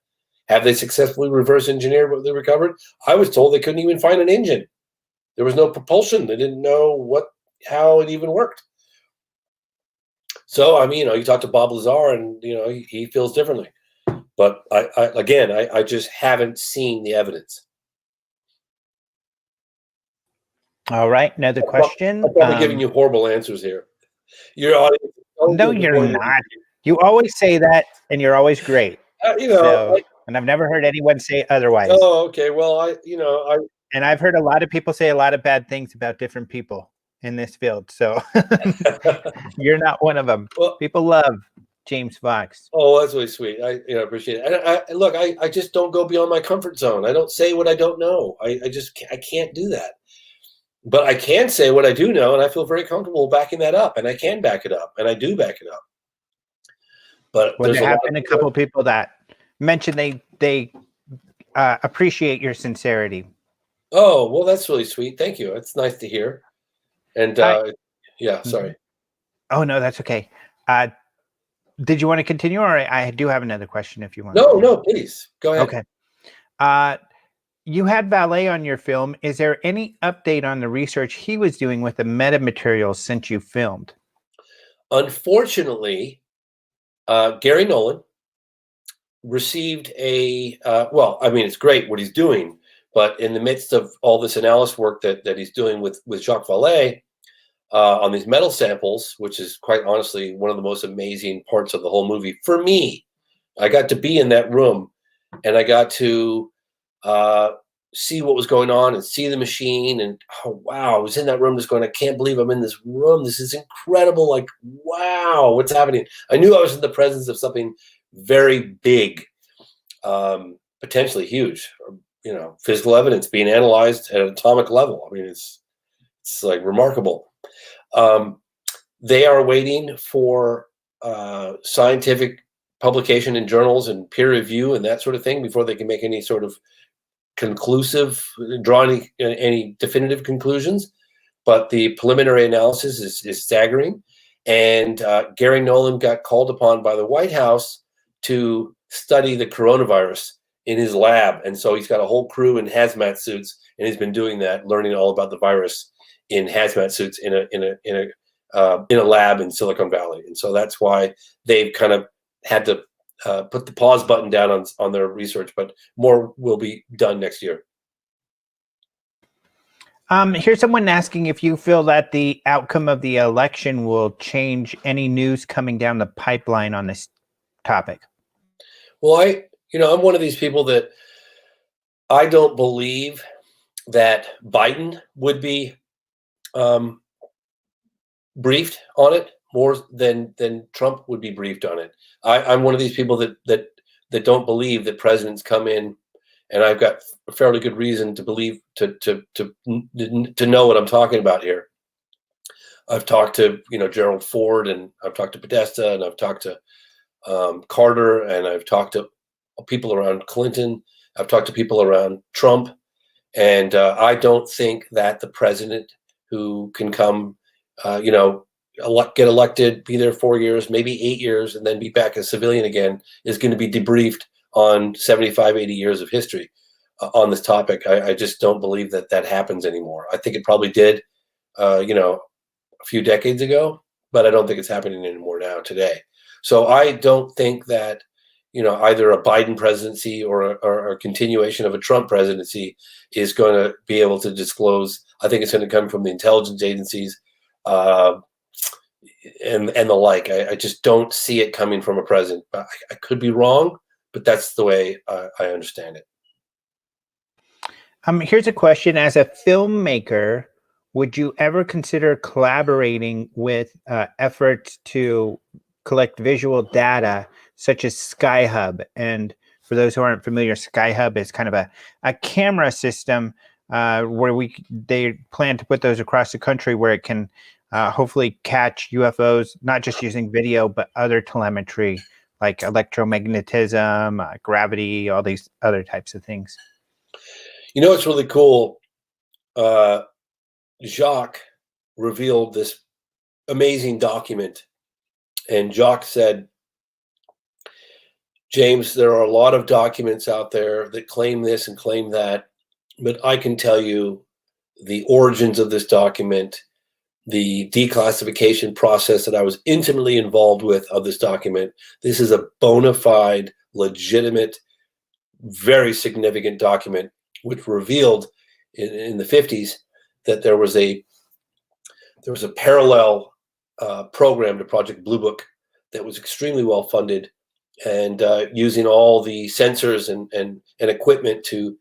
Have they successfully reverse engineered what they recovered? I was told they couldn't even find an engine. There was no propulsion. They didn't know how it even worked. So, I mean, you talk to Bob Lazar, and he feels differently. But I just haven't seen the evidence. All right, another question. I'm probably giving you horrible answers here. Your audience. No, you're not. You always say that, and you're always great. And I've never heard anyone say otherwise. Oh, okay. Well, and I've heard a lot of people say a lot of bad things about different people in this field. So you're not one of them. Well, people love James Fox. Oh, that's really sweet. I appreciate it. And look, I just don't go beyond my comfort zone. I don't say what I don't know. I can't do that. But I can say what I do know, and I feel very comfortable backing that up. And I can back it up, and I do back it up. But there have been a couple of people that mentioned they appreciate your sincerity. Oh, well, that's really sweet. Thank you. It's nice to hear. And yeah, sorry. Oh no, that's okay. Did you want to continue, or I do have another question if you want? No, please go ahead. Okay. You had Valet on your film. Is there any update on the research he was doing with the metamaterials since you filmed? Unfortunately, Gary Nolan received it's great what he's doing, but in the midst of all this analysis work that he's doing with Jacques Vallée on these metal samples, which is quite honestly one of the most amazing parts of the whole movie for me. I got to be in that room, and I got to see what was going on and see the machine, and oh wow, I was in that room just going, I can't believe I'm in this room. This is incredible. Like, wow, what's happening? I knew I was in the presence of something very big, potentially huge, physical evidence being analyzed at an atomic level. I mean, it's like remarkable. They are waiting for scientific publication in journals and peer review and that sort of thing before they can make any sort of draw any definitive conclusions. But the preliminary analysis is staggering. And Gary Nolan got called upon by the White House to study the coronavirus in his lab. And so he's got a whole crew in hazmat suits, and he's been doing that, learning all about the virus in hazmat suits in a lab in Silicon Valley. And so that's why they've kind of had to put the pause button down on their research, but more will be done next year. Here's someone asking if you feel that the outcome of the election will change any news coming down the pipeline on this topic. Well, I'm one of these people that I don't believe that Biden would be briefed on it more than Trump would be briefed on it. I'm one of these people that don't believe that presidents come in, and I've got a fairly good reason to believe to know what I'm talking about here. I've talked to Gerald Ford, and I've talked to Podesta, and I've talked to Carter, and I've talked to people around Clinton. I've talked to people around Trump, and I don't think that the president who can come, get elected, be there 4 years, maybe 8 years, and then be back a civilian again, is going to be debriefed on 75, 80 years of history on this topic. I just don't believe that happens anymore. I think it probably did, a few decades ago, but I don't think it's happening anymore now today. So I don't think that, either a Biden presidency or a continuation of a Trump presidency is going to be able to disclose. I think it's going to come from the intelligence agencies, and the like. I just don't see it coming from a president. I could be wrong, but that's the way I understand it. Here's a question. As a filmmaker, would you ever consider collaborating with efforts to collect visual data such as Skyhub? And for those who aren't familiar, Skyhub is kind of a camera system where they plan to put those across the country where it can hopefully catch UFOs, not just using video, but other telemetry like electromagnetism, gravity, all these other types of things. It's really cool. Jacques revealed this amazing document, and Jacques said, James, there are a lot of documents out there that claim this and claim that, but I can tell you the origins of this document, the declassification process that I was intimately involved with of this document. This is a bona fide, legitimate, very significant document, which revealed in the 50s that there was a parallel program to Project Blue Book that was extremely well funded, and using all the sensors and equipment to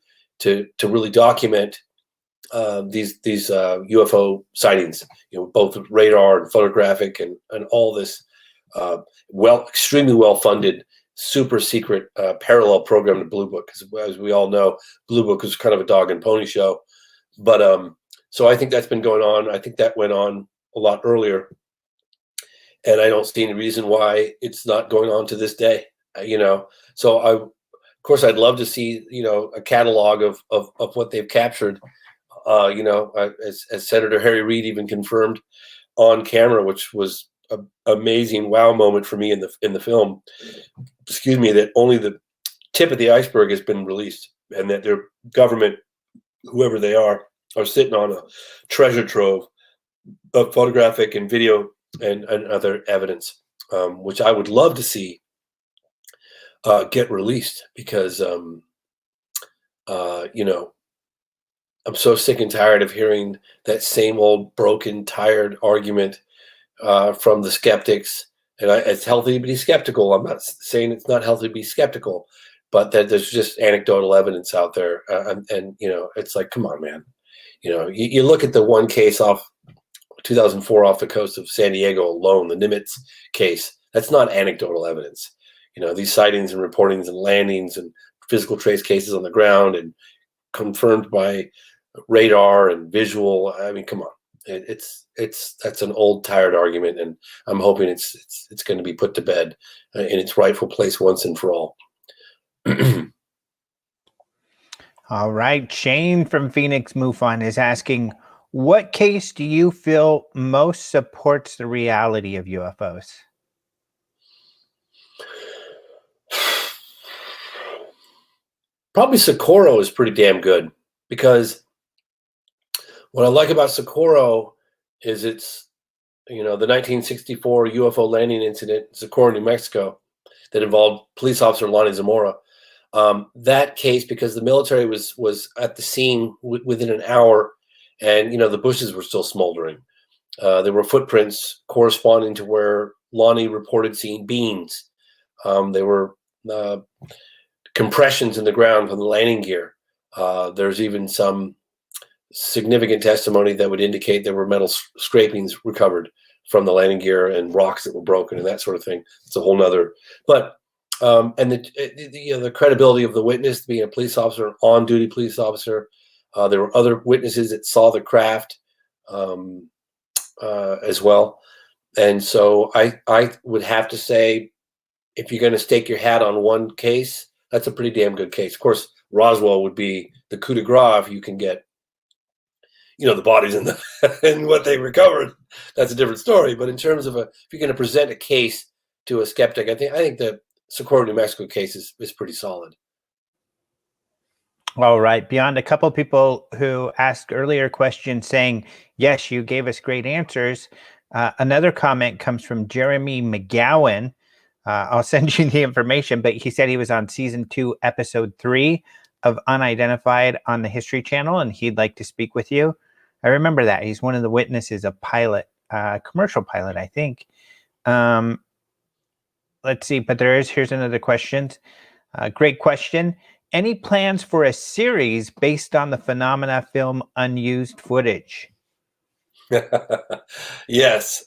really document these UFO sightings, both radar and photographic and all this extremely well funded, super secret parallel program to Blue Book. Because as we all know, Blue Book was kind of a dog and pony show. But so I think that's been going on. I think that went on a lot earlier, and I don't see any reason why it's not going on to this day. So of course, I'd love to see a catalog of what they've captured. As Senator Harry Reid even confirmed on camera, which was an amazing wow moment for me in the film. Excuse me, that only the tip of the iceberg has been released, and that their government, whoever they are sitting on a treasure trove of photographic and video and other evidence, which I would love to see get released, because I'm so sick and tired of hearing that same old broken, tired argument from the skeptics. And it's healthy to be skeptical. I'm not saying it's not healthy to be skeptical, but that there's just anecdotal evidence out there. And it's like, come on, man. You look at the one case off 2004 off the coast of San Diego alone, the Nimitz case. That's not anecdotal evidence. These sightings and reportings and landings and physical trace cases on the ground and confirmed by radar and visual. I mean, come on. That's an old, tired argument, and I'm hoping it's going to be put to bed in its rightful place once and for all. All right. Shane from Phoenix MUFON is asking, what case do you feel most supports the reality of UFOs? Probably Socorro is pretty damn good, because what I like about Socorro is it's, the 1964 UFO landing incident in Socorro, New Mexico, that involved police officer Lonnie Zamora. That case, because the military was at the scene within an hour, and the bushes were still smoldering. There were footprints corresponding to where Lonnie reported seeing beans. There were compressions in the ground from the landing gear. There's even some significant testimony that would indicate there were metal scrapings recovered from the landing gear and rocks that were broken and that sort of thing. It's a whole nother. But and the credibility of the witness being a police officer, on-duty police officer. There were other witnesses that saw the craft as well. And so I would have to say, if you're going to stake your hat on one case, that's a pretty damn good case. Of course, Roswell would be the coup de grace if you can get, the bodies and and what they recovered. That's a different story. But in terms of if you're going to present a case to a skeptic, I think the Socorro, New Mexico case is pretty solid. All right. Beyond a couple people who asked earlier questions saying, yes, you gave us great answers. Another comment comes from Jeremy McGowan. I'll send you the information, but he said he was on season 2, episode 3 of Unidentified on the History Channel, and he'd like to speak with you. I remember that. He's one of the witnesses, a pilot, commercial pilot, I think. Let's see, but here's another question. Great question. Any plans for a series based on the Phenomena film Unused Footage? Yes.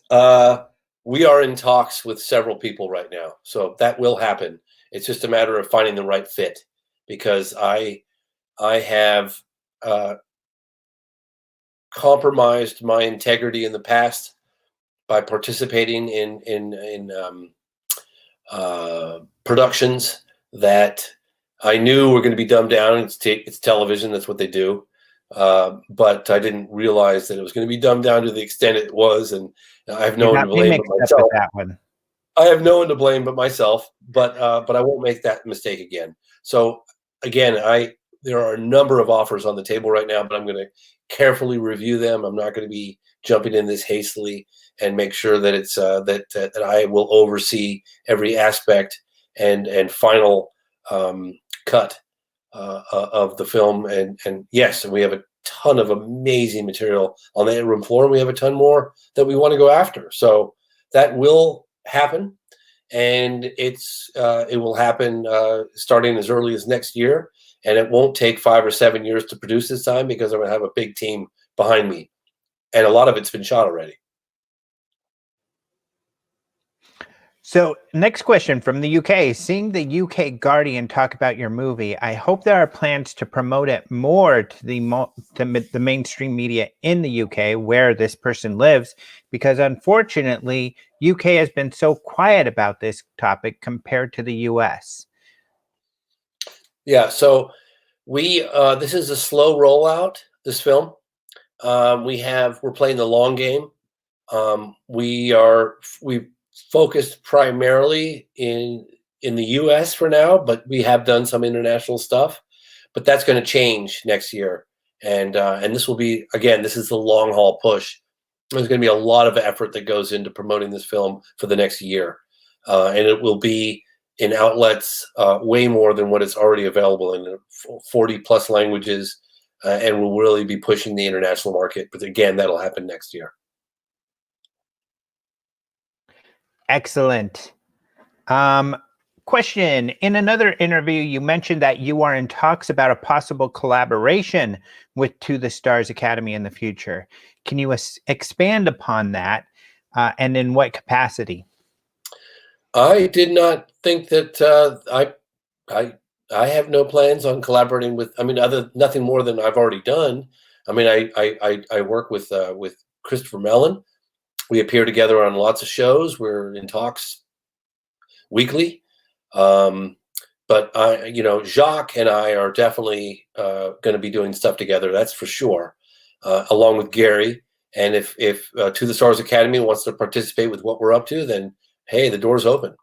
We are in talks with several people right now. So that will happen. It's just a matter of finding the right fit, because I have compromised my integrity in the past by participating in productions that I knew were going to be dumbed down. It's television. That's what they do. But I didn't realize that it was going to be dumbed down to the extent it was. And I have no one to blame but myself. That one. I have no one to blame but myself. But I won't make that mistake again. So again, there are a number of offers on the table right now, but I'm going to carefully review them. I'm not going to be jumping in this hastily, and make sure that it's that I will oversee every aspect and final cut of the film. And yes, we have a ton of amazing material on the room floor, and we have a ton more that we want to go after. So that will happen, and it will happen starting as early as next year, and it won't take 5 or 7 years to produce this time, because I'm going to have a big team behind me, and a lot of it's been shot already. So next question from the UK. Seeing the UK Guardian talk about your movie, I hope there are plans to promote it more to the mainstream media in the UK where this person lives, because unfortunately, UK has been so quiet about this topic compared to the US. Yeah, so this is a slow rollout, this film. We're playing the long game. We focused primarily in the US for now, but we have done some international stuff. But that's going to change next year, and this will be, again, this is the long haul push. There's going to be a lot of effort that goes into promoting this film for the next year, and it will be in outlets way more than what is already available in 40 plus languages, and we'll really be pushing the international market. But again, that'll happen next year. Excellent. Question. In another interview, you mentioned that you are in talks about a possible collaboration with To the Stars Academy in the future. Can you expand upon that, and in what capacity? I did not think that I have no plans on collaborating with. I mean, nothing more than I've already done. I mean, I work with Christopher Mellon. We appear together on lots of shows. We're in talks weekly. But Jacques and I are definitely going to be doing stuff together. That's for sure. Along with Gary. And if To the Stars Academy wants to participate with what we're up to, then hey, the door's open.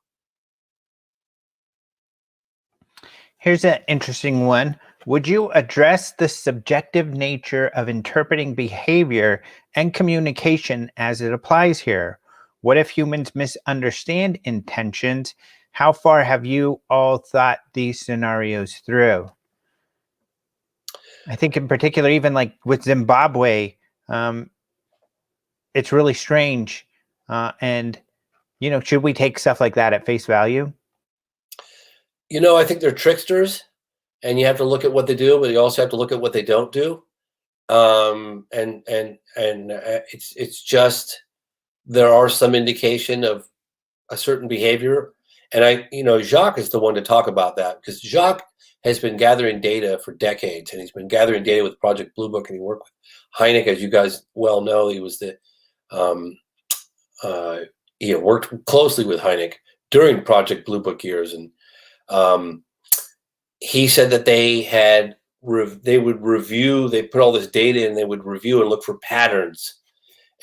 Here's an interesting one. Would you address the subjective nature of interpreting behavior and communication as it applies here? What if humans misunderstand intentions? How far have you all thought these scenarios through? I think in particular, even like with Zimbabwe, it's really strange. And, should we take stuff like that at face value? I think they're tricksters, and you have to look at what they do, but you also have to look at what they don't do. It's just, there are some indication of a certain behavior. And Jacques is the one to talk about that, because Jacques has been gathering data for decades, and he's been gathering data with Project Blue Book, and he worked with Hynek, as you guys well know. He was he worked closely with Hynek during Project Blue Book years, and he said that they would review, they put all this data in, they would review and look for patterns.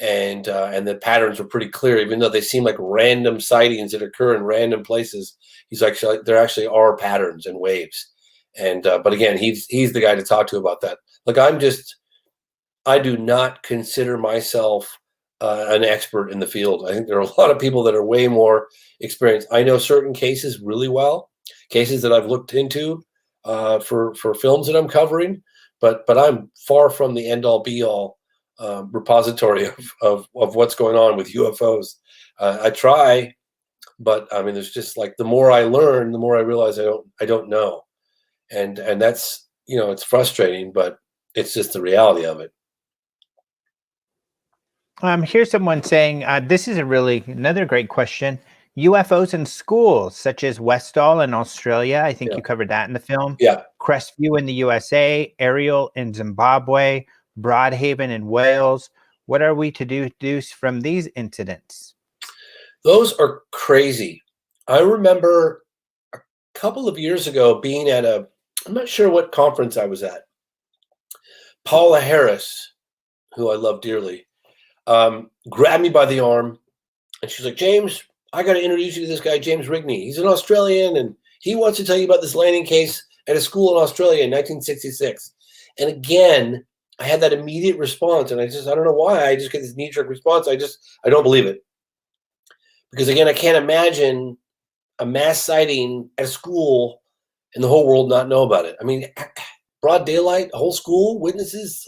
And the patterns were pretty clear, even though they seem like random sightings that occur in random places. He's actually, there actually are patterns and waves. And but again, he's the guy to talk to about that. Look, I do not consider myself an expert in the field. I think there are a lot of people that are way more experienced. I know certain cases really well, cases that I've looked into for films that I'm covering, but I'm far from the end all be all repository of what's going on with UFOs. I try, but I mean, there's just like, the more I learn, the more I realize I don't know, and that's, it's frustrating, but it's just the reality of it. Here's someone saying, this is another great question. UFOs in schools, such as Westall in Australia. I think you covered that in the film. Yeah. Crestview in the USA, Ariel in Zimbabwe, Broadhaven in Wales. What are we to deduce from these incidents? Those are crazy. I remember a couple of years ago being at I'm not sure what conference I was at. Paula Harris, who I love dearly, grabbed me by the arm, and she's like, "James, I got to introduce you to this guy, James Rigney. He's an Australian, and he wants to tell you about this landing case at a school in Australia in 1966. And again, I had that immediate response, and I don't know why. I just get this knee-jerk response. I don't believe it. Because again, I can't imagine a mass sighting at a school and the whole world not know about it. I mean, broad daylight, a whole school, witnesses,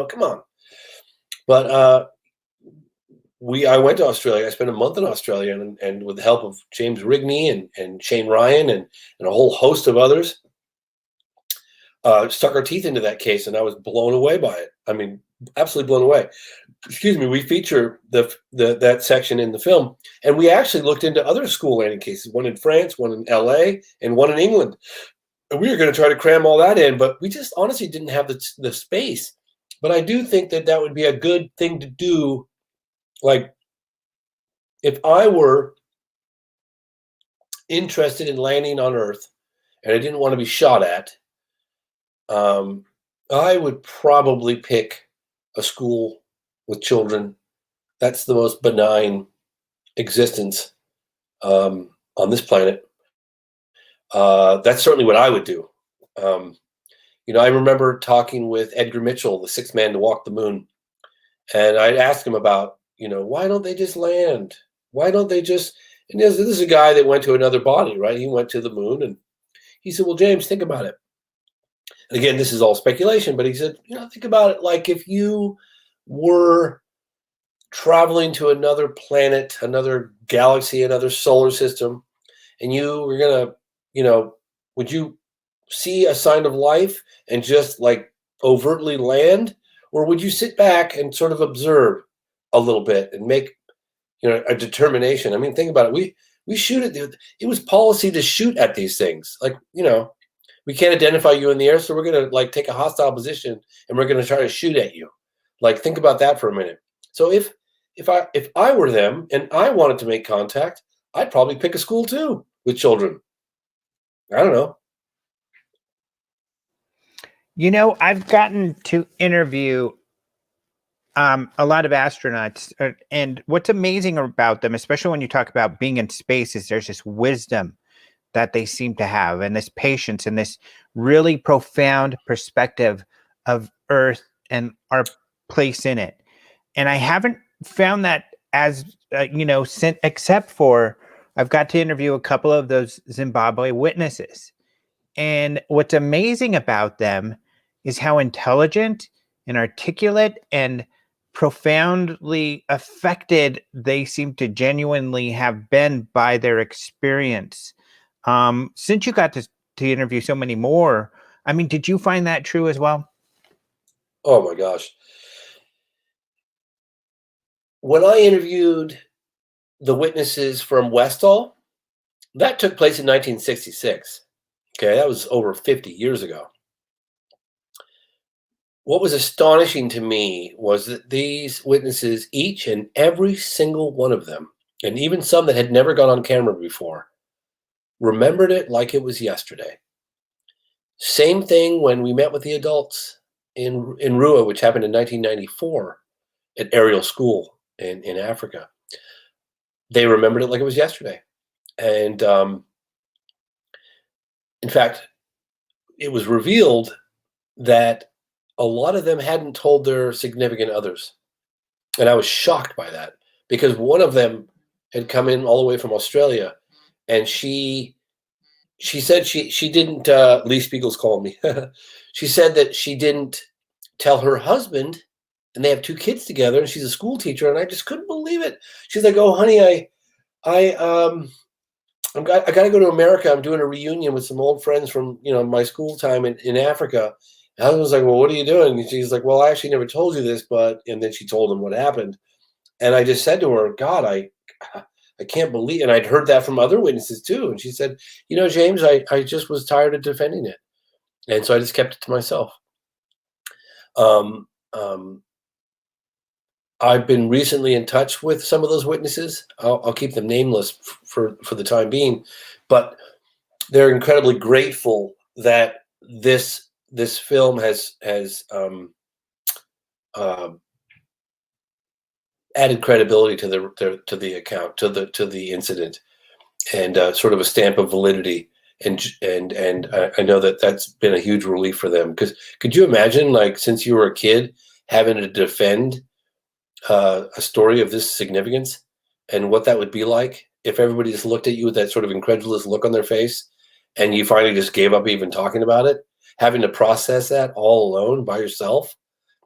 come on. But I went to Australia. I spent a month in Australia, and with the help of James Rigney and Shane Ryan and a whole host of others, stuck our teeth into that case, and I was blown away by it. I mean, absolutely blown away. Excuse me. We feature that section in the film, and we actually looked into other school landing cases, one in France, one in LA, and one in England. And we were going to try to cram all that in, but we just honestly didn't have the space. But I do think that would be a good thing to do. Like, if I were interested in landing on Earth and I didn't want to be shot at, I would probably pick a school with children. That's the most benign existence on this planet. That's certainly what I would do. I remember talking with Edgar Mitchell, the sixth man to walk the moon, and I'd ask him about, why don't they just land? Why don't they just? And this is a guy that went to another body, right? He went to the moon, and he said, "Well, James, think about it." And again, this is all speculation, but he said, think about it like if you were traveling to another planet, another galaxy, another solar system, and you were gonna, would you see a sign of life and just like overtly land, or would you sit back and sort of observe a little bit and make, a determination? I mean, think about it. We shoot at it was policy to shoot at these things. Like, we can't identify you in the air, so we're going to take a hostile position and we're going to try to shoot at you. Like, think about that for a minute. So if I were them and I wanted to make contact, I'd probably pick a school too with children. I don't know. I've gotten to interview a lot of astronauts, and what's amazing about them, especially when you talk about being in space, is there's this wisdom that they seem to have, and this patience and this really profound perspective of Earth and our place in it. And I haven't found that as, except for I've got to interview a couple of those Zimbabwe witnesses. And what's amazing about them is how intelligent and articulate and profoundly affected they seem to genuinely have been by their experience. Since you got to interview so many more, I mean, did you find that true as well? Oh my gosh. When I interviewed the witnesses from Westall, that took place in 1966. Okay, that was over 50 years ago. What was astonishing to me was that these witnesses, each and every single one of them, and even some that had never gone on camera before, remembered it like it was yesterday. Same thing when we met with the adults in Rua, which happened in 1994 at Ariel School in Africa. They remembered it like it was yesterday. And in fact, it was revealed that a lot of them hadn't told their significant others. And I was shocked by that, because one of them had come in all the way from Australia, and she said she didn't, Lee Spiegel's calling me. She said that she didn't tell her husband, and they have 2 kids together, and she's a school teacher, and I just couldn't believe it. She's like, "Oh, honey, I got to go to America. I'm doing a reunion with some old friends from, my school time in Africa." And I was like, "Well, what are you doing?" And she's like, "Well, I actually never told you this, but," and then she told him what happened. And I just said to her, "God, I can't believe," and I'd heard that from other witnesses too. And she said, "James, I just was tired of defending it. And so I just kept it to myself." I've been recently in touch with some of those witnesses. I'll keep them nameless for the time being, but they're incredibly grateful that this film has added credibility to the account, to the incident, and sort of a stamp of validity. And I know that that's been a huge relief for them. Because could you imagine, like, since you were a kid, having to defend a story of this significance, and what that would be like if everybody just looked at you with that sort of incredulous look on their face, and you finally just gave up even talking about it, having to process that all alone by yourself,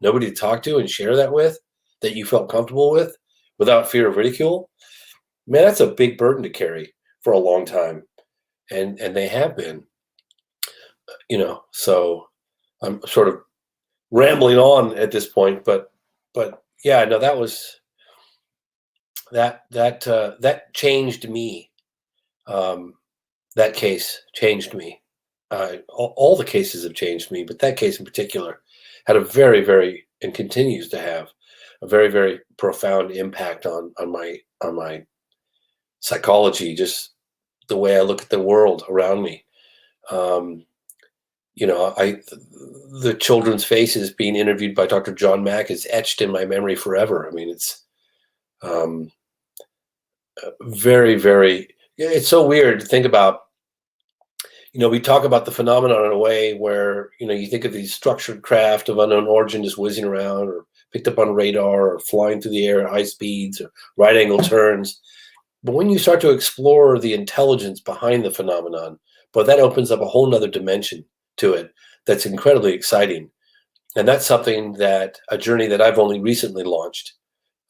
nobody to talk to and share that with, that you felt comfortable with, without fear of ridicule. Man, that's a big burden to carry for a long time, and they have been, So I'm sort of rambling on at this point, but yeah, no, that was that changed me. That case changed me. All the cases have changed me, but that case in particular had a very, very, and continues to have a very, very profound impact on my psychology, just the way I look at the world around me. The children's faces being interviewed by Dr. John Mack is etched in my memory forever. I mean, it's very, very, it's so weird to think about. We talk about the phenomenon in a way where, you think of these structured craft of unknown origin just whizzing around, or picked up on radar, or flying through the air at high speeds, or right angle turns. But when you start to explore the intelligence behind the phenomenon, that opens up a whole nother dimension to it that's incredibly exciting. And that's something a journey that I've only recently launched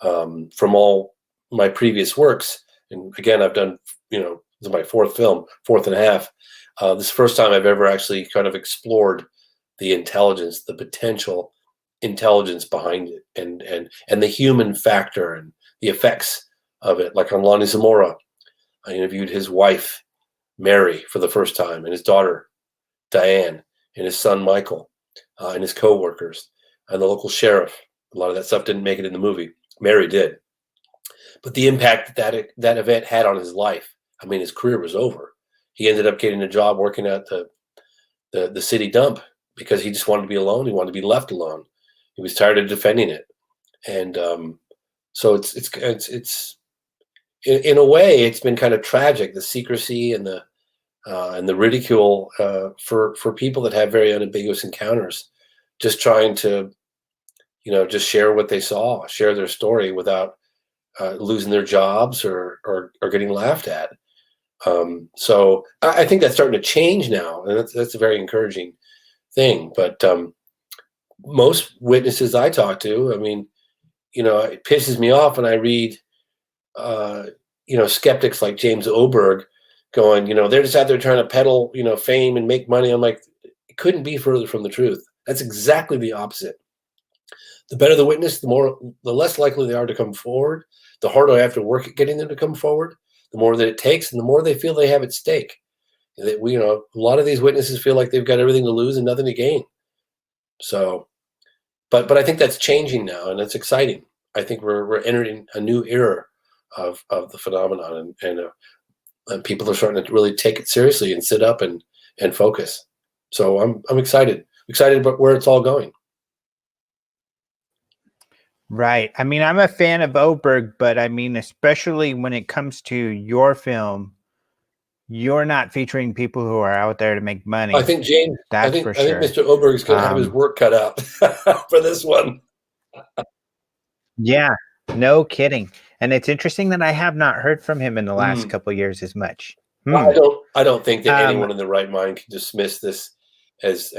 from all my previous works. And again, I've done, this is my fourth and a half. This is the first time I've ever actually kind of explored the intelligence, the potential intelligence behind it, and the human factor and the effects of it. Like on Lonnie Zamora, I interviewed his wife, Mary, for the first time, and his daughter, Diane, and his son, Michael, and his co-workers, and the local sheriff. A lot of that stuff didn't make it in the movie. Mary did. But the impact that event had on his life, I mean, his career was over. He ended up getting a job working at the city dump because he just wanted to be alone. He wanted to be left alone. He was tired of defending it. And so it's in a way, it's been kind of tragic, the secrecy and the ridicule for people that have very unambiguous encounters, just trying to, just share what they saw, share their story without losing their jobs or getting laughed at. So I think that's starting to change now, and that's a very encouraging thing. But most witnesses I talk to, I mean, it pisses me off when I read, skeptics like James Oberg going, they're just out there trying to peddle, fame and make money. I'm like, it couldn't be further from the truth. That's exactly the opposite. The better the witness, the less likely they are to come forward. The harder I have to work at getting them to come forward. The more that it takes, and the more they feel they have at stake. That a lot of these witnesses feel like they've got everything to lose and nothing to gain. So, but I think that's changing now, and it's exciting. I think we're entering a new era of the phenomenon, and people are starting to really take it seriously and sit up and focus. So I'm excited about where it's all going. Right. I mean, I'm a fan of Oberg, but I mean, especially when it comes to your film, you're not featuring people who are out there to make money. I think James, that's for sure. I think Mr. Oberg's going to have his work cut out for this one. Yeah, no kidding. And it's interesting that I have not heard from him in the last couple of years as much. I don't think that anyone in their right mind can dismiss this as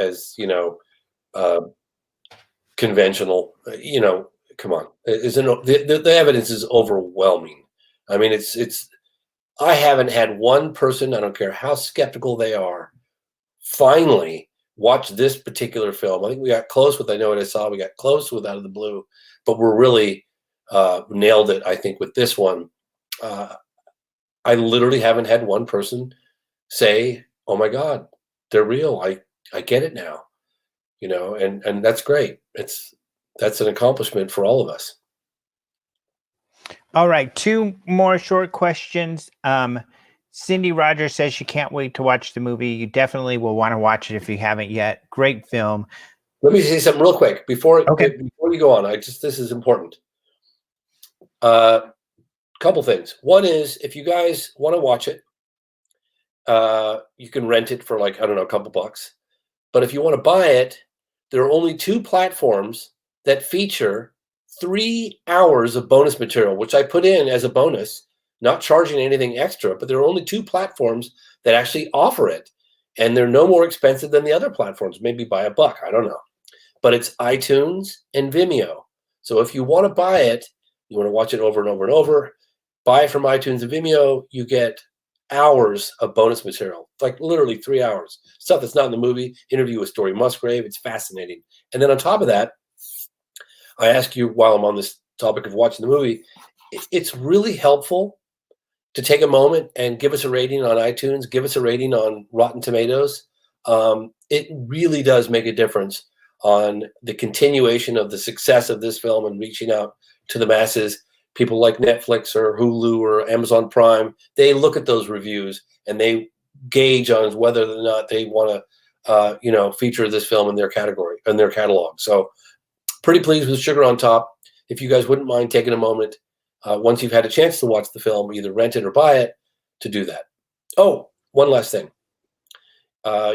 conventional. Come on, the evidence is overwhelming. I mean, it's. I haven't had one person, I don't care how skeptical they are, finally watch this particular film. I think we got close with I Know What I Saw. We got close with Out of the Blue, but we're really nailed it, I think, with this one. I literally haven't had one person say, "Oh my God, they're real. I get it now," and that's great. That's an accomplishment for all of us. All right, 2 more short questions. Cindy Rogers says she can't wait to watch the movie. You definitely will want to watch it if you haven't yet. Great film. Let me say something real quick before you go on. This is important. Couple things. One is, if you guys want to watch it, you can rent it for like, I don't know, a couple bucks. But if you want to buy it, there are only 2 platforms that feature 3 hours of bonus material, which I put in as a bonus, not charging anything extra, but there are only 2 platforms that actually offer it. And they're no more expensive than the other platforms, maybe by $1, I don't know. But it's iTunes and Vimeo. So if you want to buy it, you want to watch it over and over and over, buy it from iTunes and Vimeo, you get hours of bonus material, like literally 3 hours. Stuff that's not in the movie, interview with Story Musgrave. It's fascinating. And then on top of that, I ask you, while I'm on this topic of watching the movie, it's really helpful to take a moment and give us a rating on iTunes, give us a rating on Rotten Tomatoes. It really does make a difference on the continuation of the success of this film and reaching out to the masses. People like Netflix or Hulu or Amazon Prime, they look at those reviews and they gauge on whether or not they want to, feature this film in their category, in their catalog. So pretty pleased with Sugar on Top. If you guys wouldn't mind taking a moment, once you've had a chance to watch the film, either rent it or buy it, to do that. Oh, one last thing.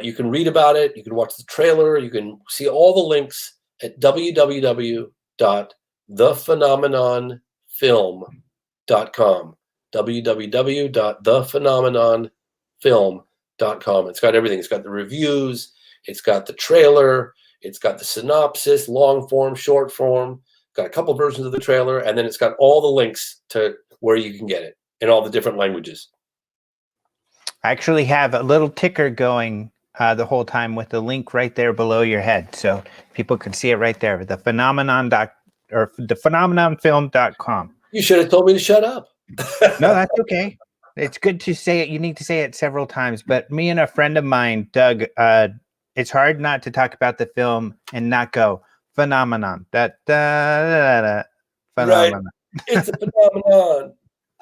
You can read about it. You can watch the trailer. You can see all the links at www.thephenomenonfilm.com. www.thephenomenonfilm.com. It's got everything. It's got the reviews. It's got the trailer. It's got the synopsis, long form, short form. Got a couple versions of the trailer, and then it's got all the links to where you can get it in all the different languages. I actually have a little ticker going the whole time with the link right there below your head, so people can see it right there. The phenomenonfilm.com. You should have told me to shut up. No, that's okay. It's good to say it. You need to say it several times. But me and a friend of mine, Doug, it's hard not to talk about the film and not go phenomenon. Phenomenon. Right. It's a phenomenon.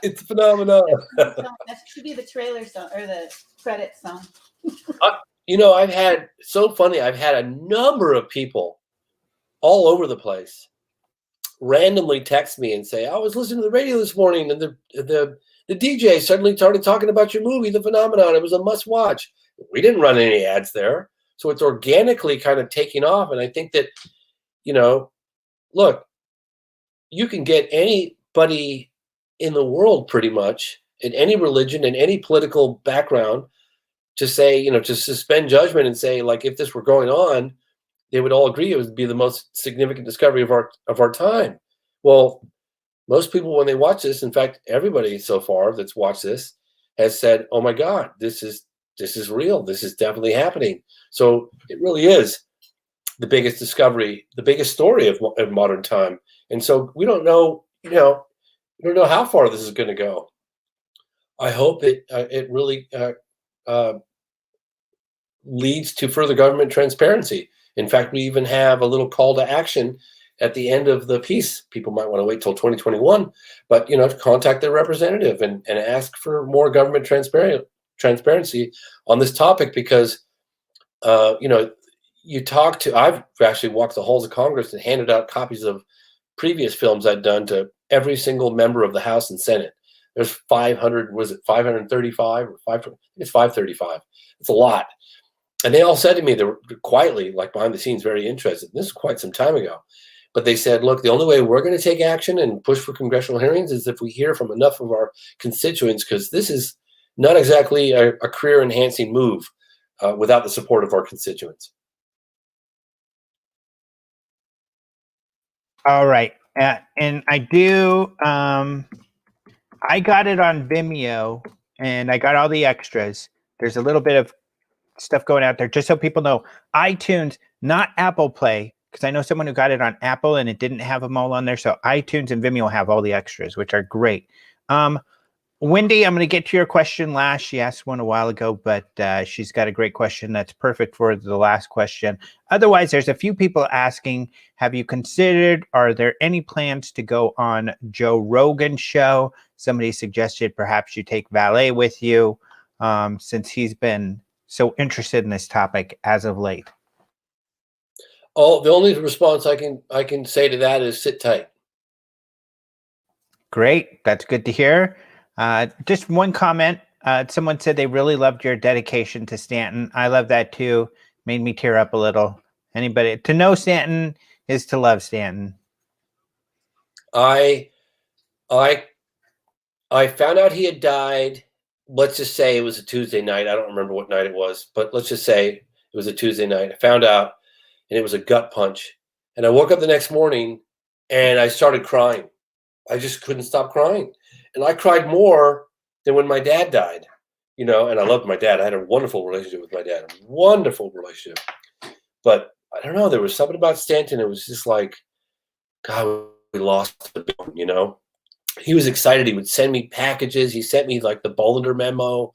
It's a phenomenon. That should be the trailer song or the credit song. I've had a number of people all over the place randomly text me and say, I was listening to the radio this morning and the DJ suddenly started talking about your movie, The Phenomenon. It was a must watch. We didn't run any ads there. So it's organically kind of taking off. And I think that, look, you can get anybody in the world pretty much in any religion, in any political background to say, to suspend judgment and say, like, if this were going on, they would all agree it would be the most significant discovery of our time. Well, most people, when they watch this, in fact, everybody so far that's watched this has said, oh my God, this is real. This is definitely happening. So it really is the biggest discovery, the biggest story of modern time. And so we don't know, we don't know how far this is going to go. I hope it really leads to further government transparency. In fact, we even have a little call to action at the end of the piece. People might want to wait till 2021, but to contact their representative and ask for more government transparency on this topic, because I've actually walked the halls of Congress and handed out copies of previous films I'd done to every single member of the House and Senate. There's 535 or 5? It's 535. It's a lot. And they all said to me, they were quietly, like behind the scenes, very interested. This is quite some time ago. But they said, look, the only way we're going to take action and push for congressional hearings is if we hear from enough of our constituents, because this is not exactly a career-enhancing move without the support of our constituents. All right. And I do, I got it on Vimeo, and I got all the extras. There's a little bit of stuff going out there, just so people know. iTunes, not Apple Play, because I know someone who got it on Apple and it didn't have them all on there. So iTunes and Vimeo have all the extras, which are great. Wendy, I'm going to get to your question last. She asked one a while ago, but she's got a great question that's perfect for the last question. Otherwise, there's a few people asking, have you considered, are there any plans to go on Joe Rogan's show? Somebody suggested perhaps you take Valet with you, since he's been so interested in this topic as of late. Oh, the only response I can say to that is sit tight. Great. That's good to hear. Just one comment. Someone said they really loved your dedication to Stanton. I love that too. Made me tear up a little. Anybody to know Stanton is to love Stanton. I found out he had died. Let's just say it was a Tuesday night. I don't remember what night it was, but let's just say it was a Tuesday night. I found out, and it was a gut punch. And I woke up the next morning, and I started crying. I just couldn't stop crying. And I cried more than when my dad died, and I loved my dad. I had a wonderful relationship with my dad, a wonderful relationship. But I don't know, there was something about Stanton. It was just like, God, we lost the film, He was excited. He would send me packages. He sent me like the Bollinger memo,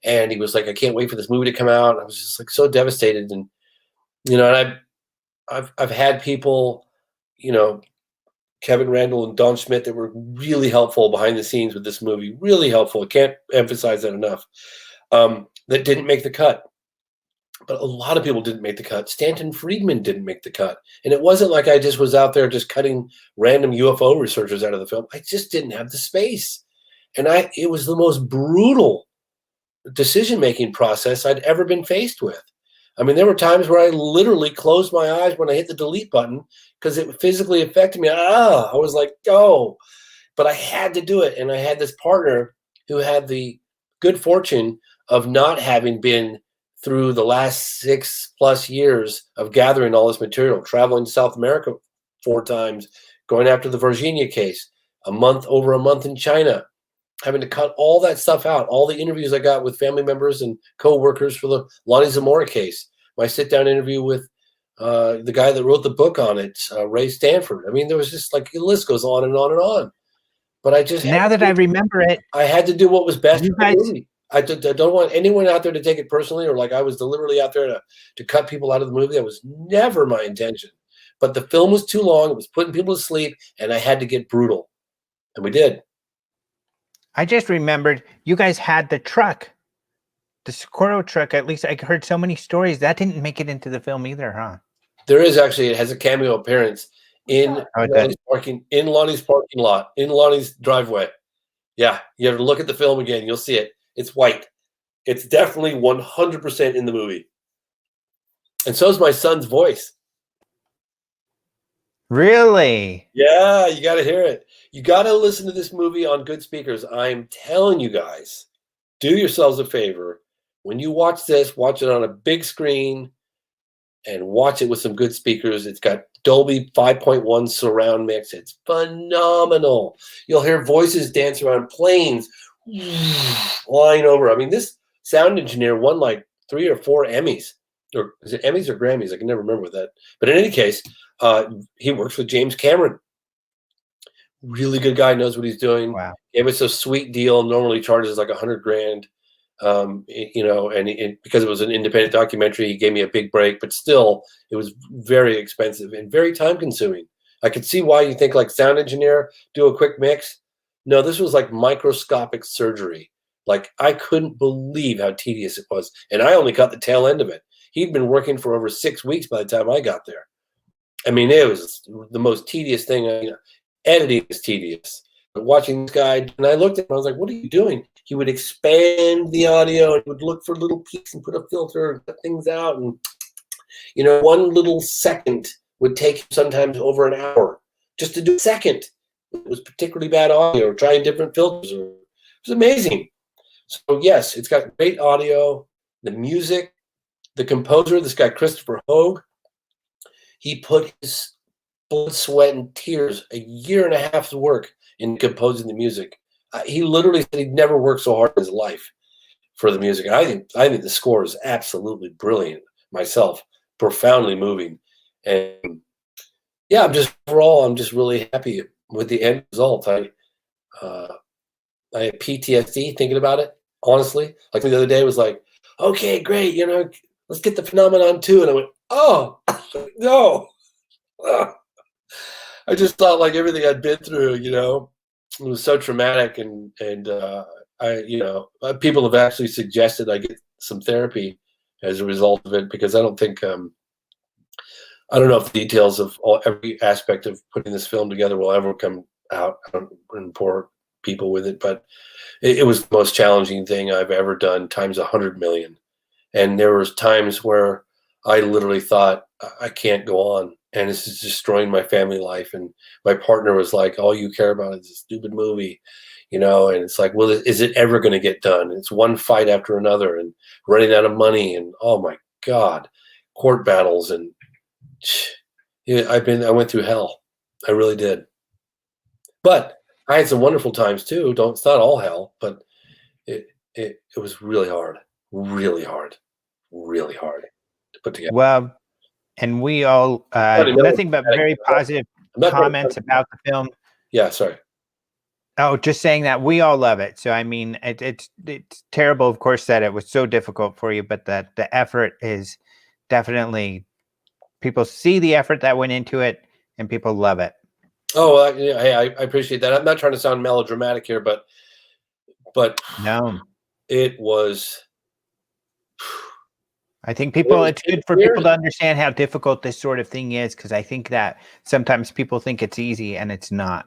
and he was like, I can't wait for this movie to come out. And I was just like so devastated. And, and I've had people, Kevin Randall and Don Schmidt that were really helpful behind the scenes with this movie, really helpful. I can't emphasize that enough. That didn't make the cut. But a lot of people didn't make the cut. Stanton Friedman didn't make the cut. And it wasn't like I just was out there just cutting random UFO researchers out of the film. I just didn't have the space. And it was the most brutal decision-making process I'd ever been faced with. I mean, there were times where I literally closed my eyes when I hit the delete button because it physically affected me. I was like, oh, but I had to do it. And I had this partner who had the good fortune of not having been through the last 6+ years of gathering all this material, traveling to South America 4 times, going after the Virginia case, over a month in China, having to cut all that stuff out, all the interviews I got with family members and co-workers for the Lonnie Zamora case, my sit-down interview with the guy that wrote the book on it, Ray Stanford. I mean, there was just like, the list goes on and on and on. But I just now that I remember it, I had to do what was best you for the movie. I don't want anyone out there to take it personally or like I was deliberately out there to cut people out of the movie. That was never my intention. But the film was too long. It was putting people to sleep, and I had to get brutal. And we did. I just remembered you guys had the truck, the Socorro truck. At least I heard so many stories. That didn't make it into the film either, huh? There is actually, it has a cameo appearance in Lonnie's parking lot, in Lonnie's driveway. Yeah, you have to look at the film again. You'll see it. It's white. It's definitely 100% in the movie. And so is my son's voice. Really? Yeah, you got to hear it. You got to listen to this movie on good speakers. I'm telling you guys, do yourselves a favor. When you watch this, watch it on a big screen and watch it with some good speakers. It's got Dolby 5.1 surround mix. It's phenomenal. You'll hear voices dance around, planes flying over. I mean, this sound engineer won like 3 or 4 Emmys. Or is it Emmys or Grammys? I can never remember that. But in any case, he works with James Cameron. Really good guy, knows what he's doing. Wow. Gave us a sweet deal. Normally charges like $100,000. And because it was an independent documentary, he gave me a big break. But still, it was very expensive and very time consuming. I could see why you think like sound engineer, do a quick mix. No, this was like microscopic surgery. Like I couldn't believe how tedious it was. And I only got the tail end of it. He'd been working for over 6 weeks by the time I got there. I mean, it was the most tedious thing. Editing is tedious. But watching this guy, and I looked at him, I was like, what are you doing? He would expand the audio and would look for little peaks and put a filter and cut things out. And, 1 little second would take sometimes over an hour just to do a second. It was particularly bad audio or trying different filters. It was amazing. So, yes, it's got great audio, the music. The composer, this guy Christopher Hogue, he put his blood, sweat, and tears, a 1.5 years work in composing the music. He literally said he'd never worked so hard in his life for the music. I think the score is absolutely brilliant. Myself, profoundly moving, and yeah, I'm just really happy with the end result. I had PTSD thinking about it. Honestly, like the other day was like, okay, great, let's get the Phenomenon 2. And I went, oh, no. I just thought like everything I'd been through, it was so traumatic. And people have actually suggested I get some therapy as a result of it, because I don't think, I don't know if the details of every aspect of putting this film together will ever come out and poor people with it. But it was the most challenging thing I've ever done times 100 million. And there was times where I literally thought, I can't go on, and this is destroying my family life. And my partner was like, all you care about is a stupid movie, and it's like, well, is it ever going to get done? It's one fight after another and running out of money. And oh my God, court battles. And I went through hell. I really did. But I had some wonderful times too. It's not all hell, but it was really hard to put together. Well, and we all nothing but very positive comments about the film. Yeah, sorry. Oh, just saying that we all love it. So I mean, it's terrible, of course, that it was so difficult for you, but that the effort is definitely, people see the effort that went into it, and people love it. Oh, hey, I appreciate that. I'm not trying to sound melodramatic here, but no, it was. I think it's good for people to understand how difficult this sort of thing is, because I think that sometimes people think it's easy and it's not.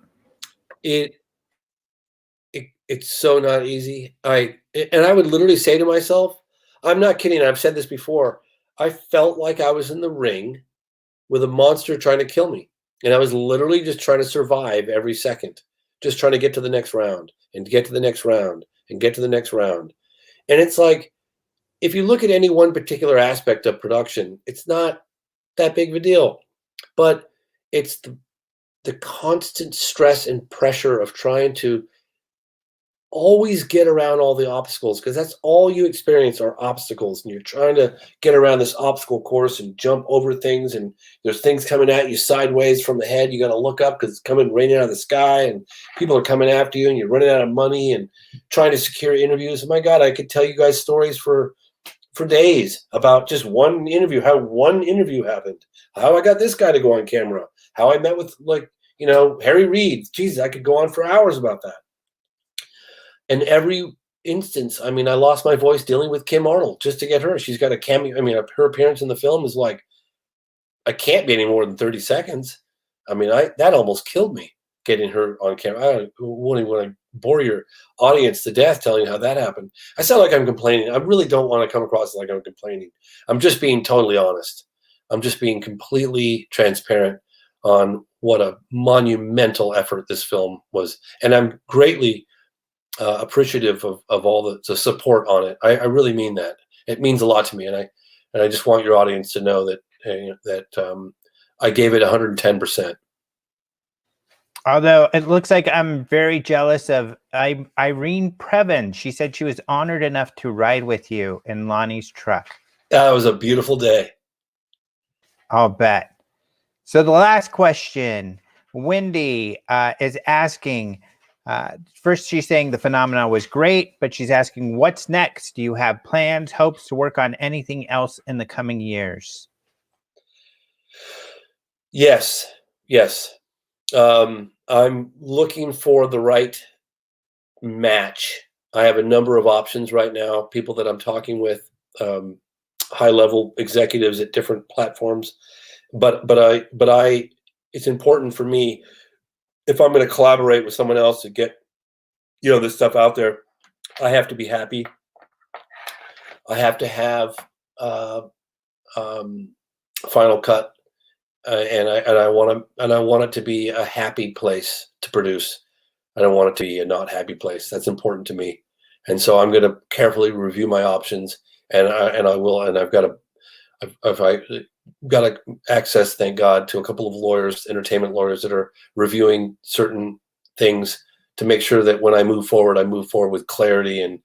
It's so not easy. I would literally say to myself, I'm not kidding, I've said this before, I felt like I was in the ring with a monster trying to kill me. And I was literally just trying to survive every second, just trying to get to the next round and get to the next round and get to the next round. And it's like, if you look at any one particular aspect of production, it's not that big of a deal, but it's the constant stress and pressure of trying to always get around all the obstacles, because that's all you experience are obstacles, and you're trying to get around this obstacle course and jump over things, and there's things coming at you sideways from the head. You got to look up because it's coming raining out of the sky, and people are coming after you, and you're running out of money and trying to secure interviews. And my God, I could tell you guys stories for days about just one interview, how one interview happened, how I got this guy to go on camera, how I met with Harry Reid. Jesus, I could go on for hours about that. And every instance, I mean, I lost my voice dealing with Kim Arnold just to get her. She's got a cameo. I mean, her appearance in the film is like, I can't be any more than 30 seconds. I mean, that almost killed me, getting her on camera. I wouldn't want to bore your audience to death telling you how that happened. I sound like I'm complaining. I really don't want to come across like I'm complaining. I'm just being totally honest. I'm just being completely transparent on what a monumental effort this film was. And I'm greatly appreciative of all the support on it. I really mean that. It means a lot to me, and I just want your audience to know that I gave it 110%. Although it looks like I'm very jealous of Irene Previn. She said she was honored enough to ride with you in Lonnie's truck. That was a beautiful day. I'll bet. So the last question, Wendy is asking. First, she's saying the Phenomenon was great, but she's asking, what's next? Do you have plans, hopes to work on anything else in the coming years? Yes. I'm looking for the right match. I have a number of options right now, people that I'm talking with, high-level executives at different platforms. But it's important for me, if I'm going to collaborate with someone else to get, this stuff out there, I have to be happy. I have to have final cut, and I want it to be a happy place to produce. I don't want it to be a not happy place. That's important to me, and so I'm going to carefully review my options, and I will. And I've got access, thank God, to a couple of lawyers, entertainment lawyers, that are reviewing certain things to make sure that when I move forward with clarity and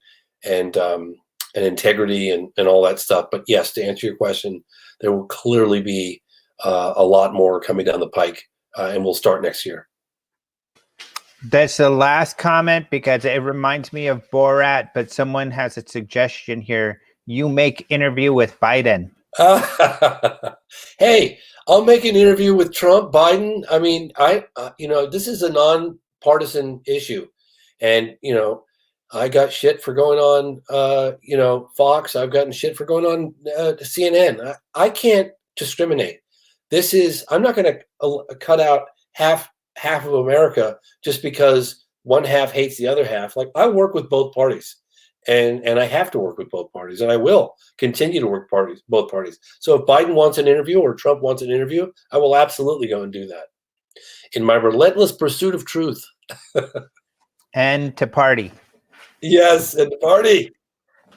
integrity and all that stuff. But yes, to answer your question, there will clearly be a lot more coming down the pike, and we'll start next year. That's the last comment because it reminds me of Borat, but someone has a suggestion here. You make interview with Biden. Hey, I'll make an interview with Trump, Biden. I mean, this is a non-partisan issue, and I got shit for going on, Fox. I've gotten shit for going on CNN. I can't discriminate. I'm not going to cut out half of America just because one half hates the other half. Like, I work with both parties, and I have to work with both parties, and I will continue to work both parties. So if Biden wants an interview or Trump wants an interview, I will absolutely go and do that in my relentless pursuit of truth. And to party. Yes, and party.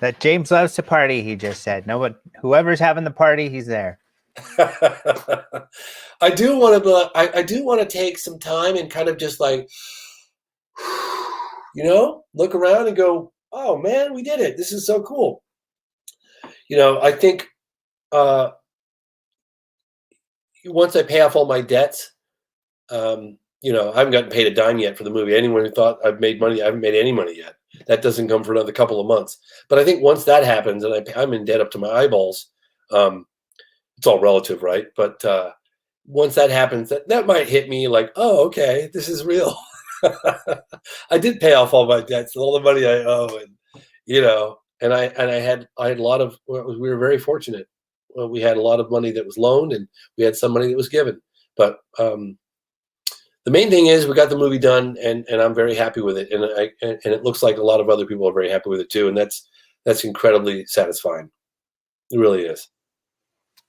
That James loves to party, he just said. No one, whoever's having the party, he's there. I do want to take some time and kind of just like, look around and go, oh man, we did it. This is so cool. I think once I pay off all my debts, I haven't gotten paid a dime yet for the movie. Anyone who thought I've made money, I haven't made any money yet. That doesn't come for another couple of months. But I think once that happens and I'm in debt up to my eyeballs, it's all relative, right? But once that happens, that might hit me like, oh, okay, this is real. I did pay off all my debts, all the money I owe, and I had a lot of. We were very fortunate. We had a lot of money that was loaned, and we had some money that was given. But the main thing is we got the movie done, and I'm very happy with it, and it looks like a lot of other people are very happy with it too, and that's incredibly satisfying. It really is.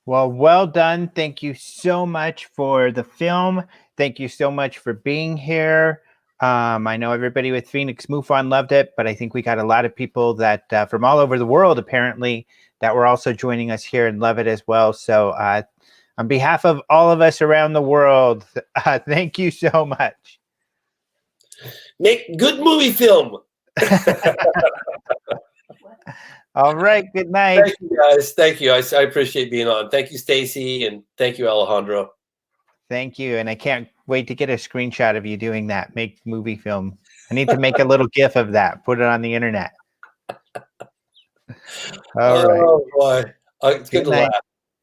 Well done. Thank you so much for the film. Thank you so much for being here. I know everybody with Phoenix MUFON loved it, but I think we got a lot of people that from all over the world, apparently, that were also joining us here and love it as well. So on behalf of all of us around the world, thank you so much. Make good movie film. All right. Good night. Thank you, guys. Thank you. I appreciate being on. Thank you, Stacy, and thank you, Alejandro. Thank you. And I can't wait to get a screenshot of you doing that. Make movie film. I need to make a little GIF of that. Put it on the internet. All right. Oh, boy. It's good to laugh.